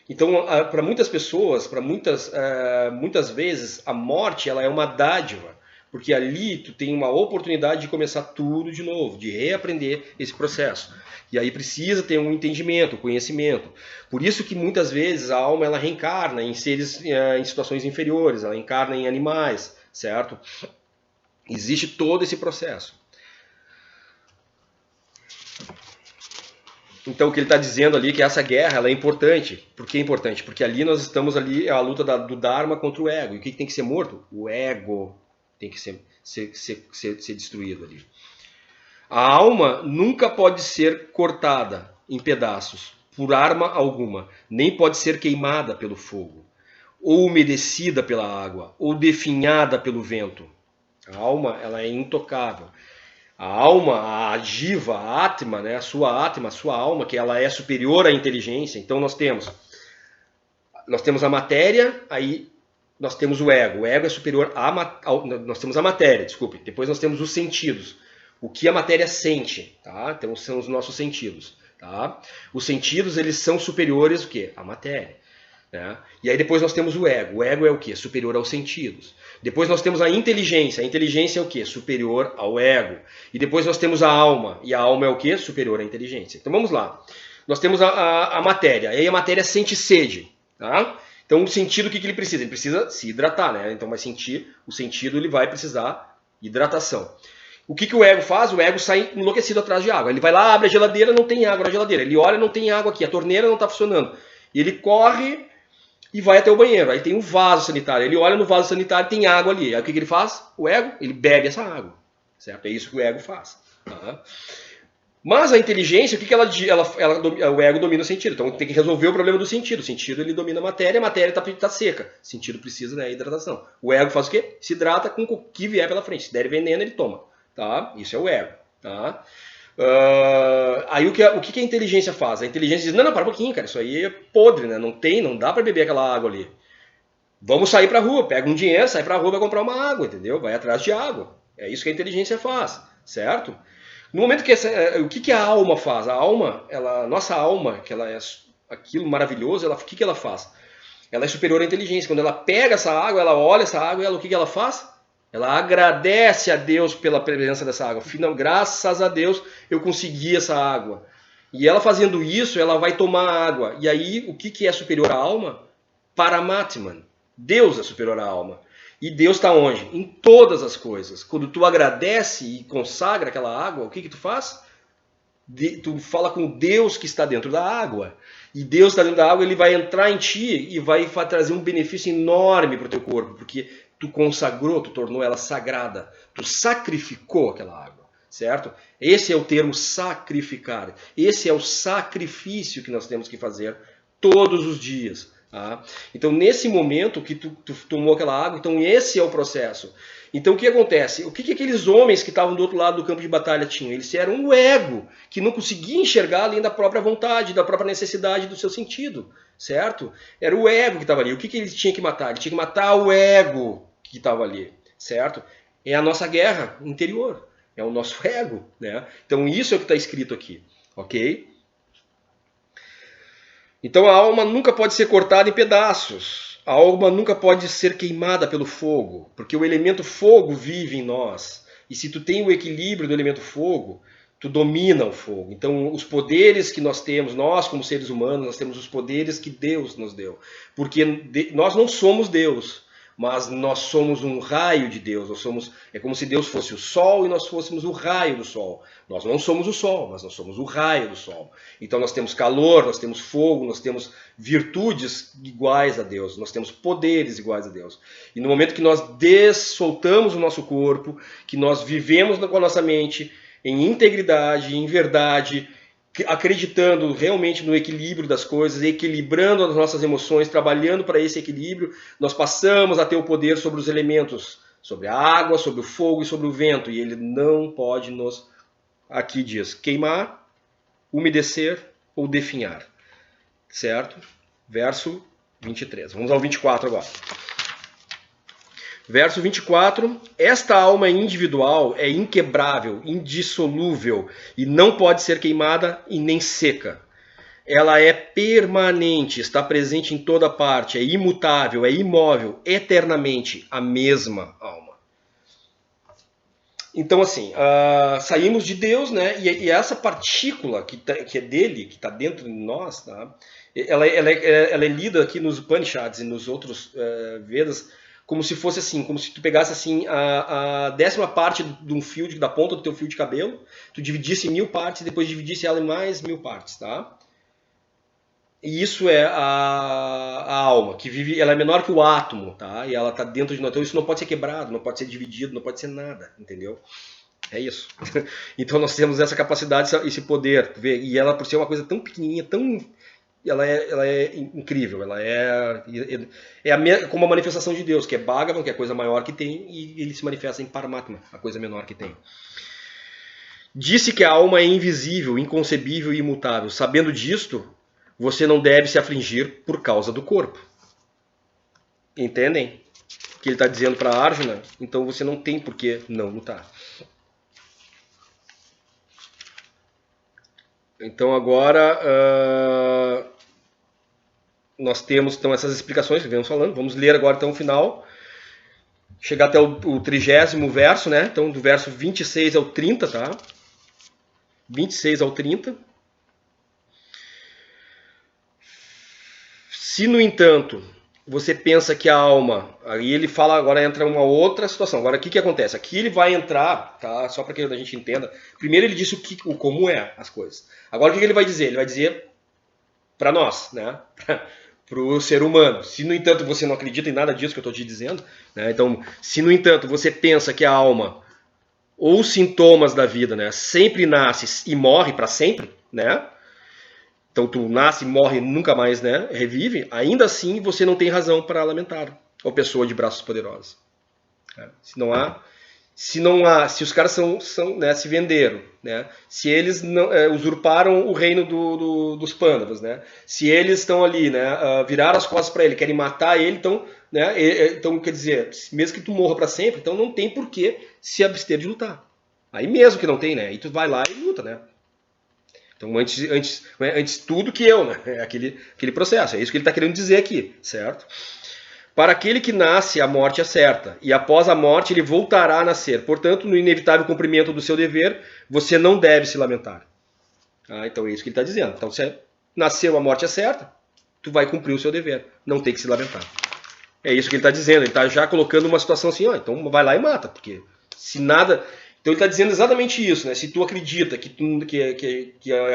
Então, para muitas pessoas, para muitas vezes, a morte ela é uma dádiva, porque ali tu tem uma oportunidade de começar tudo de novo, de reaprender esse processo. E aí precisa ter um entendimento, um conhecimento. Por isso que muitas vezes a alma ela reencarna em seres em situações inferiores, ela encarna em animais, certo? Existe todo esse processo. Então o que ele está dizendo ali é que essa guerra ela é importante. Por que é importante? Porque ali nós estamos ali, é a luta do Dharma contra o ego. E o que tem que ser morto? O ego tem que ser destruído ali. A alma nunca pode ser cortada em pedaços por arma alguma, nem pode ser queimada pelo fogo, ou umedecida pela água, ou definhada pelo vento. A alma ela é intocável. A alma, a jiva, a atma, né? A sua alma, que ela é superior à inteligência. Então nós temos a matéria, aí nós temos o ego. O ego é superior nós temos a matéria, desculpe. Depois nós temos os sentidos. O que a matéria sente, tá? Então são os nossos sentidos, tá? Os sentidos, eles são superiores ao quê? À matéria, né? E aí depois nós temos o ego. O ego é o quê? Superior aos sentidos. Depois nós temos a inteligência. A inteligência é o quê? Superior ao ego. E depois nós temos a alma. E a alma é o quê? Superior à inteligência. Então vamos lá. Nós temos a matéria. E aí a matéria sente sede. Tá? Então o sentido, o que ele precisa? Ele precisa se hidratar, né? Então vai sentir, o sentido ele vai precisar hidratação. O que o ego faz? O ego sai enlouquecido atrás de água. Ele vai lá, abre a geladeira, não tem água na geladeira. Ele olha, não tem água aqui, a torneira não está funcionando. E ele corre e vai até o banheiro. Aí tem um vaso sanitário. Ele olha no vaso sanitário, tem água ali. Aí o que ele faz? O ego, ele bebe essa água. Certo? É isso que o ego faz. Tá? Mas a inteligência, o que o ego domina o sentido. Então tem que resolver o problema do sentido. O sentido ele domina a matéria está seca. O sentido precisa, né, hidratação. O ego faz o quê? Se hidrata com o que vier pela frente. Se der veneno, ele toma. Tá? Isso é o ego. Tá? Aí o que a inteligência faz? A inteligência diz, não, para um pouquinho, cara, isso aí é podre, né? Não dá para beber aquela água ali. Vamos sair pra rua, pega um dinheiro, sai pra rua, vai comprar uma água, entendeu? Vai atrás de água. É isso que a inteligência faz, certo? No momento que o que a alma faz? A alma, nossa alma, que ela é aquilo maravilhoso, o que ela faz? Ela é superior à inteligência. Quando ela pega essa água, ela olha essa água, o que ela faz? Ela agradece a Deus pela presença dessa água. Afinal, graças a Deus eu consegui essa água. E ela fazendo isso, ela vai tomar água. E aí, o que é superior à alma? Paramatman. Deus é superior à alma. E Deus está onde? Em todas as coisas. Quando tu agradece e consagra aquela água, o que tu faz? Tu fala com Deus que está dentro da água. E Deus está dentro da água, ele vai entrar em ti e vai trazer um benefício enorme para o teu corpo. Porque tu consagrou, tu tornou ela sagrada. Tu sacrificou aquela água. Certo? Esse é o termo sacrificar. Esse é o sacrifício que nós temos que fazer todos os dias. Tá? Então, nesse momento que tu tomou aquela água, então esse é o processo. Então, o que acontece? O que aqueles homens que estavam do outro lado do campo de batalha tinham? Eles eram o ego, que não conseguia enxergar além da própria vontade, da própria necessidade do seu sentido, certo? Era o ego que estava ali. O que ele tinha que matar? Ele tinha que matar o ego que estava ali, certo? É a nossa guerra interior, é o nosso ego, né? Então, isso é o que está escrito aqui, ok? Então a alma nunca pode ser cortada em pedaços. A alma nunca pode ser queimada pelo fogo, porque o elemento fogo vive em nós. E se tu tem o equilíbrio do elemento fogo, tu domina o fogo. Então os poderes que nós temos, nós como seres humanos, nós temos os poderes que Deus nos deu. Porque nós não somos Deus, mas nós somos um raio de Deus. É como se Deus fosse o sol e nós fôssemos o raio do sol. Nós não somos o sol, mas nós somos o raio do sol. Então nós temos calor, nós temos fogo, nós temos virtudes iguais a Deus, nós temos poderes iguais a Deus. E no momento que nós soltamos o nosso corpo, que nós vivemos com a nossa mente em integridade, em verdade, acreditando realmente no equilíbrio das coisas, equilibrando as nossas emoções, trabalhando para esse equilíbrio, nós passamos a ter o poder sobre os elementos, sobre a água, sobre o fogo e sobre o vento. E ele não pode nos, aqui diz, queimar, umedecer ou definhar. Certo? Verso 23. Vamos ao 24 agora. Verso 24, esta alma individual é inquebrável, indissolúvel e não pode ser queimada e nem seca. Ela é permanente, está presente em toda parte, é imutável, é imóvel, eternamente a mesma alma. Então assim, saímos de Deus, né? E essa partícula que é dele, que está dentro de nós, tá? ela é lida aqui nos Upanishads e nos outros Vedas, como se fosse assim, como se tu pegasse assim a 10ª parte de um fio, da ponta do teu fio de cabelo, tu dividisse em 1000 partes e depois dividisse ela em mais 1000 partes, tá? E isso é a alma, que vive, ela é menor que o átomo, tá? E ela tá dentro de nós, então isso não pode ser quebrado, não pode ser dividido, não pode ser nada, entendeu? É isso. Então nós temos essa capacidade, esse poder, e ela por ser uma coisa tão pequenininha, ela é incrível, ela é como a manifestação de Deus, que é Bhagavan, que é a coisa maior que tem, e ele se manifesta em Paramatma, a coisa menor que tem. Disse que a alma é invisível, inconcebível e imutável. Sabendo disto, você não deve se afligir por causa do corpo. Entendem? Que ele está dizendo para Arjuna, então você não tem por que não lutar. Então agora nós temos então essas explicações que viemos falando. Vamos ler agora então o final. Chegar até o 30º verso, né? Então do verso 26 ao 30, tá? 26 ao 30. Se, no entanto, você pensa que a alma... Aí ele fala, agora entra uma outra situação. Agora, o que acontece? Aqui ele vai entrar, tá? Só para que a gente entenda. Primeiro ele disse o como é as coisas. Agora, o que ele vai dizer? Ele vai dizer para nós, né? Para o ser humano. Se, no entanto, você não acredita em nada disso que eu estou te dizendo, né? Então, se, no entanto, você pensa que a alma, ou sintomas da vida, né, sempre nasce e morre para sempre, né? Então tu nasce, morre, nunca mais, né, revive, ainda assim você não tem razão para lamentar, ó pessoa de braços poderosos. Se os caras né, se venderam, né, se eles não, usurparam o reino dos Pândavas, né, se eles estão ali, né, viraram as costas para ele, querem matar ele, então, né, então quer dizer, mesmo que tu morra para sempre, então não tem por que se abster de lutar. Aí mesmo que não tem, né, aí tu vai lá e luta, né. Então, antes tudo que eu, né? É aquele processo. É isso que ele está querendo dizer aqui, certo? Para aquele que nasce, a morte é certa, e após a morte ele voltará a nascer. Portanto, no inevitável cumprimento do seu dever, você não deve se lamentar. Então é isso que ele está dizendo. Então, se nasceu, a morte é certa, tu vai cumprir o seu dever. Não tem que se lamentar. É isso que ele está dizendo. Ele está já colocando uma situação assim, ó, então vai lá e mata, porque se nada... Então ele está dizendo exatamente isso, né? Se tu acredita que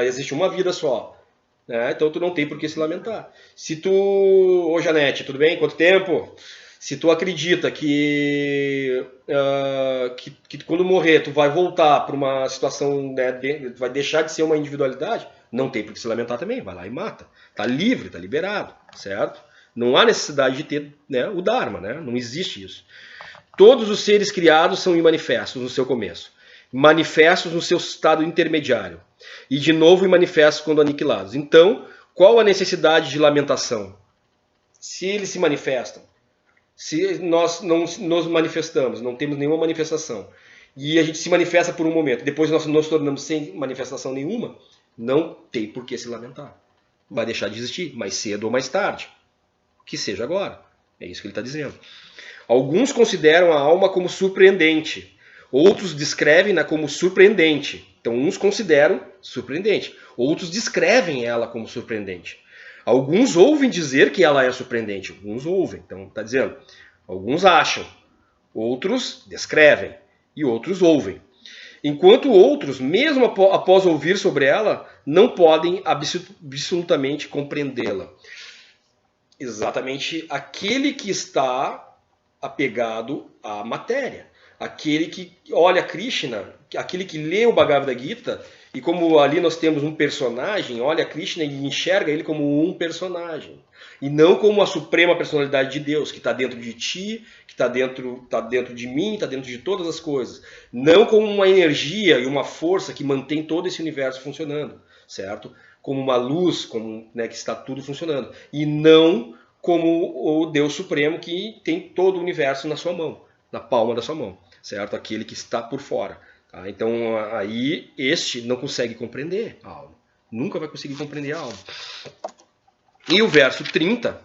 existe uma vida só, né? Então tu não tem por que se lamentar. Se tu... Ô Janete, tudo bem? Quanto tempo? Se tu acredita que quando morrer tu vai voltar para uma situação, né, vai deixar de ser uma individualidade, não tem por que se lamentar também. Vai lá e mata. Tá livre, tá liberado, certo? Não há necessidade de ter, né, o Dharma, né? Não existe isso. Todos os seres criados são imanifestos no seu começo, manifestos no seu estado intermediário, e de novo imanifestos quando aniquilados. Então, qual a necessidade de lamentação? Se eles se manifestam, se nós não nos manifestamos, não temos nenhuma manifestação, e a gente se manifesta por um momento, depois nós nos tornamos sem manifestação nenhuma, não tem por que se lamentar. Vai deixar de existir, mais cedo ou mais tarde. Que seja agora. É isso que ele está dizendo. Alguns consideram a alma como surpreendente, outros descrevem-na como surpreendente. Então, uns consideram surpreendente, outros descrevem ela como surpreendente. Alguns ouvem dizer que ela é surpreendente, alguns ouvem. Então, está dizendo, alguns acham, outros descrevem e outros ouvem. Enquanto outros, mesmo após ouvir sobre ela, não podem absolutamente compreendê-la. Exatamente aquele que está apegado à matéria. Aquele que olha Krishna, aquele que lê o Bhagavad Gita, e como ali nós temos um personagem, olha Krishna e enxerga ele como um personagem. E não como a suprema personalidade de Deus, que está dentro de ti, que está dentro de mim, está dentro de todas as coisas. Não como uma energia e uma força que mantém todo esse universo funcionando, certo? Como uma luz, como, né, que está tudo funcionando. E não como o Deus Supremo que tem todo o universo na sua mão, na palma da sua mão, certo? Aquele que está por fora. Tá? Então aí este não consegue compreender a alma. Nunca vai conseguir compreender a alma. E o verso 30,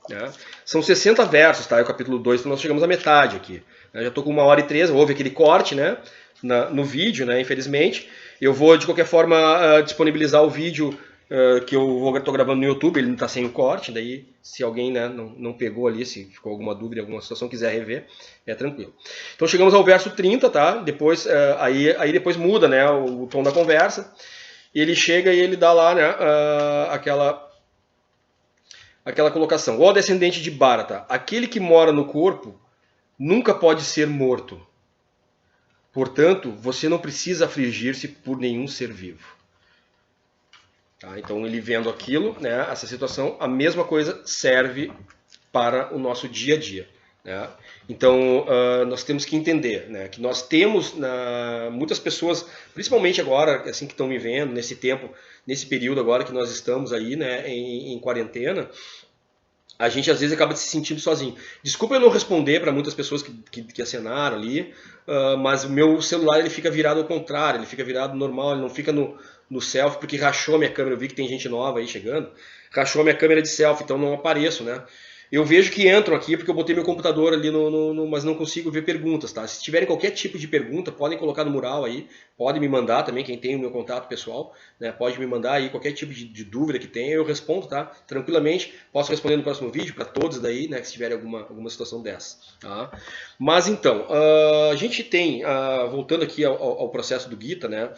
né, são 60 versos, tá? É o capítulo 2, então nós chegamos à metade aqui. Eu já estou com 1h13, houve aquele corte, né, no vídeo, né, infelizmente. Eu vou, de qualquer forma, disponibilizar o vídeo que eu estou gravando no YouTube, ele não está sem o corte, daí se alguém, né, não pegou ali, se ficou alguma dúvida, alguma situação, quiser rever, é tranquilo. Então chegamos ao verso 30, tá? Depois, aí depois muda, né, o tom da conversa, e ele chega e ele dá lá, né, aquela colocação. Ó descendente de Bharata, aquele que mora no corpo nunca pode ser morto. Portanto, você não precisa afligir-se por nenhum ser vivo. Tá? Então, ele vendo aquilo, né, essa situação, a mesma coisa serve para o nosso dia a dia. né? Então, nós temos que entender, né, que nós temos muitas pessoas, principalmente agora, assim, que estão me vendo, nesse tempo, nesse período agora que nós estamos aí, né, em quarentena, a gente às vezes acaba se sentindo sozinho. Desculpa eu não responder para muitas pessoas que acenaram ali, mas o meu celular ele fica virado ao contrário, ele fica virado normal, ele não fica no selfie, porque rachou a minha câmera. Eu vi que tem gente nova aí chegando, rachou a minha câmera de selfie, então não apareço, né? Eu vejo que entram aqui porque eu botei meu computador ali, mas não consigo ver perguntas, tá? Se tiverem qualquer tipo de pergunta, podem colocar no mural aí, podem me mandar também, quem tem o meu contato pessoal, né? Pode me mandar aí qualquer tipo de dúvida que tenha, eu respondo, tá? Tranquilamente, posso responder no próximo vídeo para todos daí, né? Que se tiverem alguma situação dessa, tá? Mas então, a gente tem, voltando aqui ao processo do Gita, né?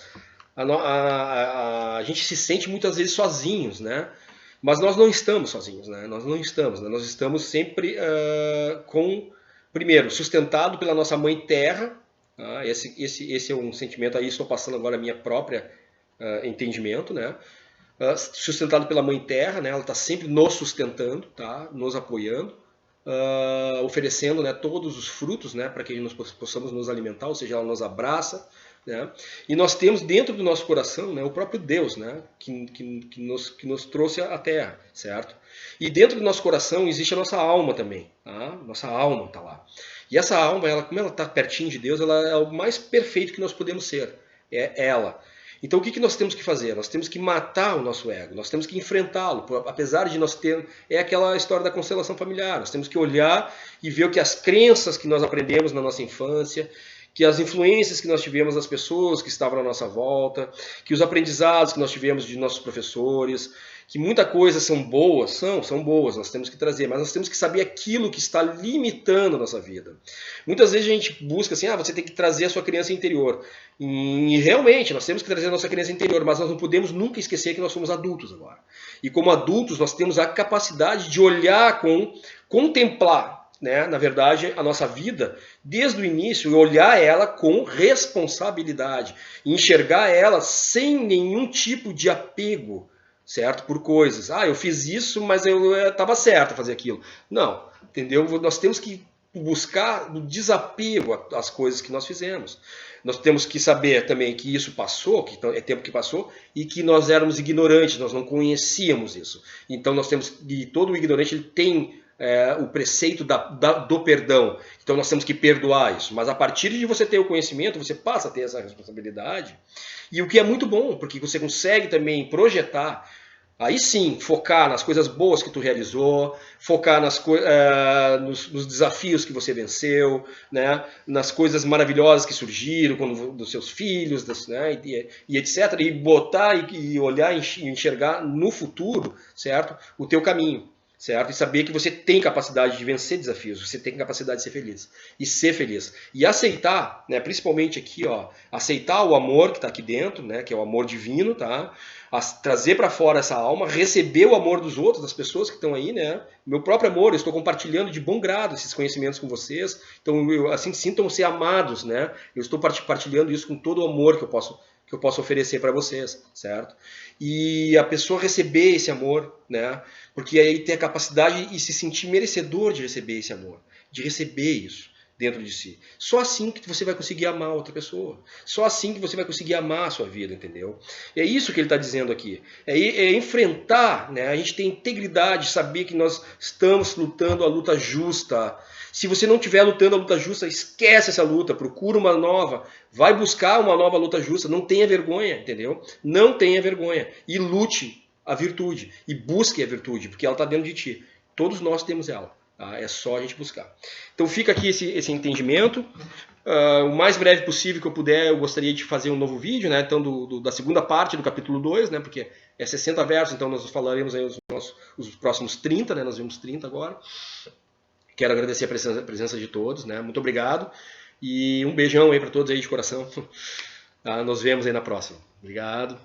A gente se sente muitas vezes sozinhos, né? Mas nós não estamos sozinhos, né? Nós não estamos, né? Nós estamos sempre primeiro, sustentado pela nossa mãe terra. Tá? Esse é um sentimento aí, estou passando agora a minha própria entendimento, né? Sustentado pela mãe terra, né? Ela está sempre nos sustentando, tá? Nos apoiando. Oferecendo, né, todos os frutos, né, para que nós possamos nos alimentar, ou seja, ela nos abraça, né, e nós temos dentro do nosso coração, né, o próprio Deus, né, que nos trouxe à Terra, certo? E dentro do nosso coração existe a nossa alma também, tá? Nossa alma está lá. E essa alma, como ela está pertinho de Deus, ela é o mais perfeito que nós podemos ser, é ela. Então o que nós temos que fazer? Nós temos que matar o nosso ego, nós temos que enfrentá-lo, apesar de nós ter... É aquela história da constelação familiar, nós temos que olhar e ver o que as crenças que nós aprendemos na nossa infância, que as influências que nós tivemos das pessoas que estavam à nossa volta, que os aprendizados que nós tivemos de nossos professores, que muita coisa são boas, são boas, nós temos que trazer, mas nós temos que saber aquilo que está limitando a nossa vida. Muitas vezes a gente busca assim, você tem que trazer a sua criança interior. E realmente, nós temos que trazer a nossa criança interior, mas nós não podemos nunca esquecer que nós somos adultos agora. E como adultos, nós temos a capacidade de olhar contemplar, né, na verdade, a nossa vida desde o início e olhar ela com responsabilidade, enxergar ela sem nenhum tipo de apego, certo? Por coisas. Eu fiz isso, mas eu estava certo a fazer aquilo. Não, entendeu? Nós temos que buscar o desapego às coisas que nós fizemos. Nós temos que saber também que isso passou, que é tempo que passou, e que nós éramos ignorantes, nós não conhecíamos isso. Então nós temos, e todo ignorante ele tem o preceito do perdão. Então nós temos que perdoar isso. Mas a partir de você ter o conhecimento, você passa a ter essa responsabilidade. E o que é muito bom, porque você consegue também projetar, aí sim, focar nas coisas boas que tu realizou, focar nos desafios que você venceu, né, nas coisas maravilhosas que surgiram dos seus filhos, né, e etc. E botar e olhar e enxergar no futuro, certo? O teu caminho. Certo? E saber que você tem capacidade de vencer desafios, você tem capacidade de ser feliz. E ser feliz. E aceitar, né, principalmente aqui, aceitar o amor que está aqui dentro, né, que é o amor divino, tá? Trazer para fora essa alma, receber o amor dos outros, das pessoas que estão aí, né? Meu próprio amor, eu estou compartilhando de bom grado esses conhecimentos com vocês. Então, assim, sintam-se amados, né? Eu estou partilhando isso com todo o amor que eu posso oferecer para vocês, certo? E a pessoa receber esse amor, né? Porque aí tem a capacidade e se sentir merecedor de receber esse amor, de receber isso dentro de si. Só assim que você vai conseguir amar outra pessoa. Só assim que você vai conseguir amar a sua vida, entendeu? É isso que ele está dizendo aqui. É enfrentar, né? A gente tem integridade, saber que nós estamos lutando a luta justa. Se você não estiver lutando a luta justa, esquece essa luta, procura uma nova, vai buscar uma nova luta justa, não tenha vergonha, entendeu? Não tenha vergonha. E lute a virtude, e busque a virtude, porque ela está dentro de ti. Todos nós temos ela. Tá? É só a gente buscar. Então fica aqui esse entendimento. O mais breve possível que eu puder, eu gostaria de fazer um novo vídeo, né? Então, da segunda parte do capítulo 2, né? Porque é 60 versos, então nós falaremos aí os próximos 30, né? Nós vimos 30 agora. Quero agradecer a presença de todos, né? Muito obrigado. E um beijão aí para todos aí de coração. Tá? Nos vemos aí na próxima. Obrigado.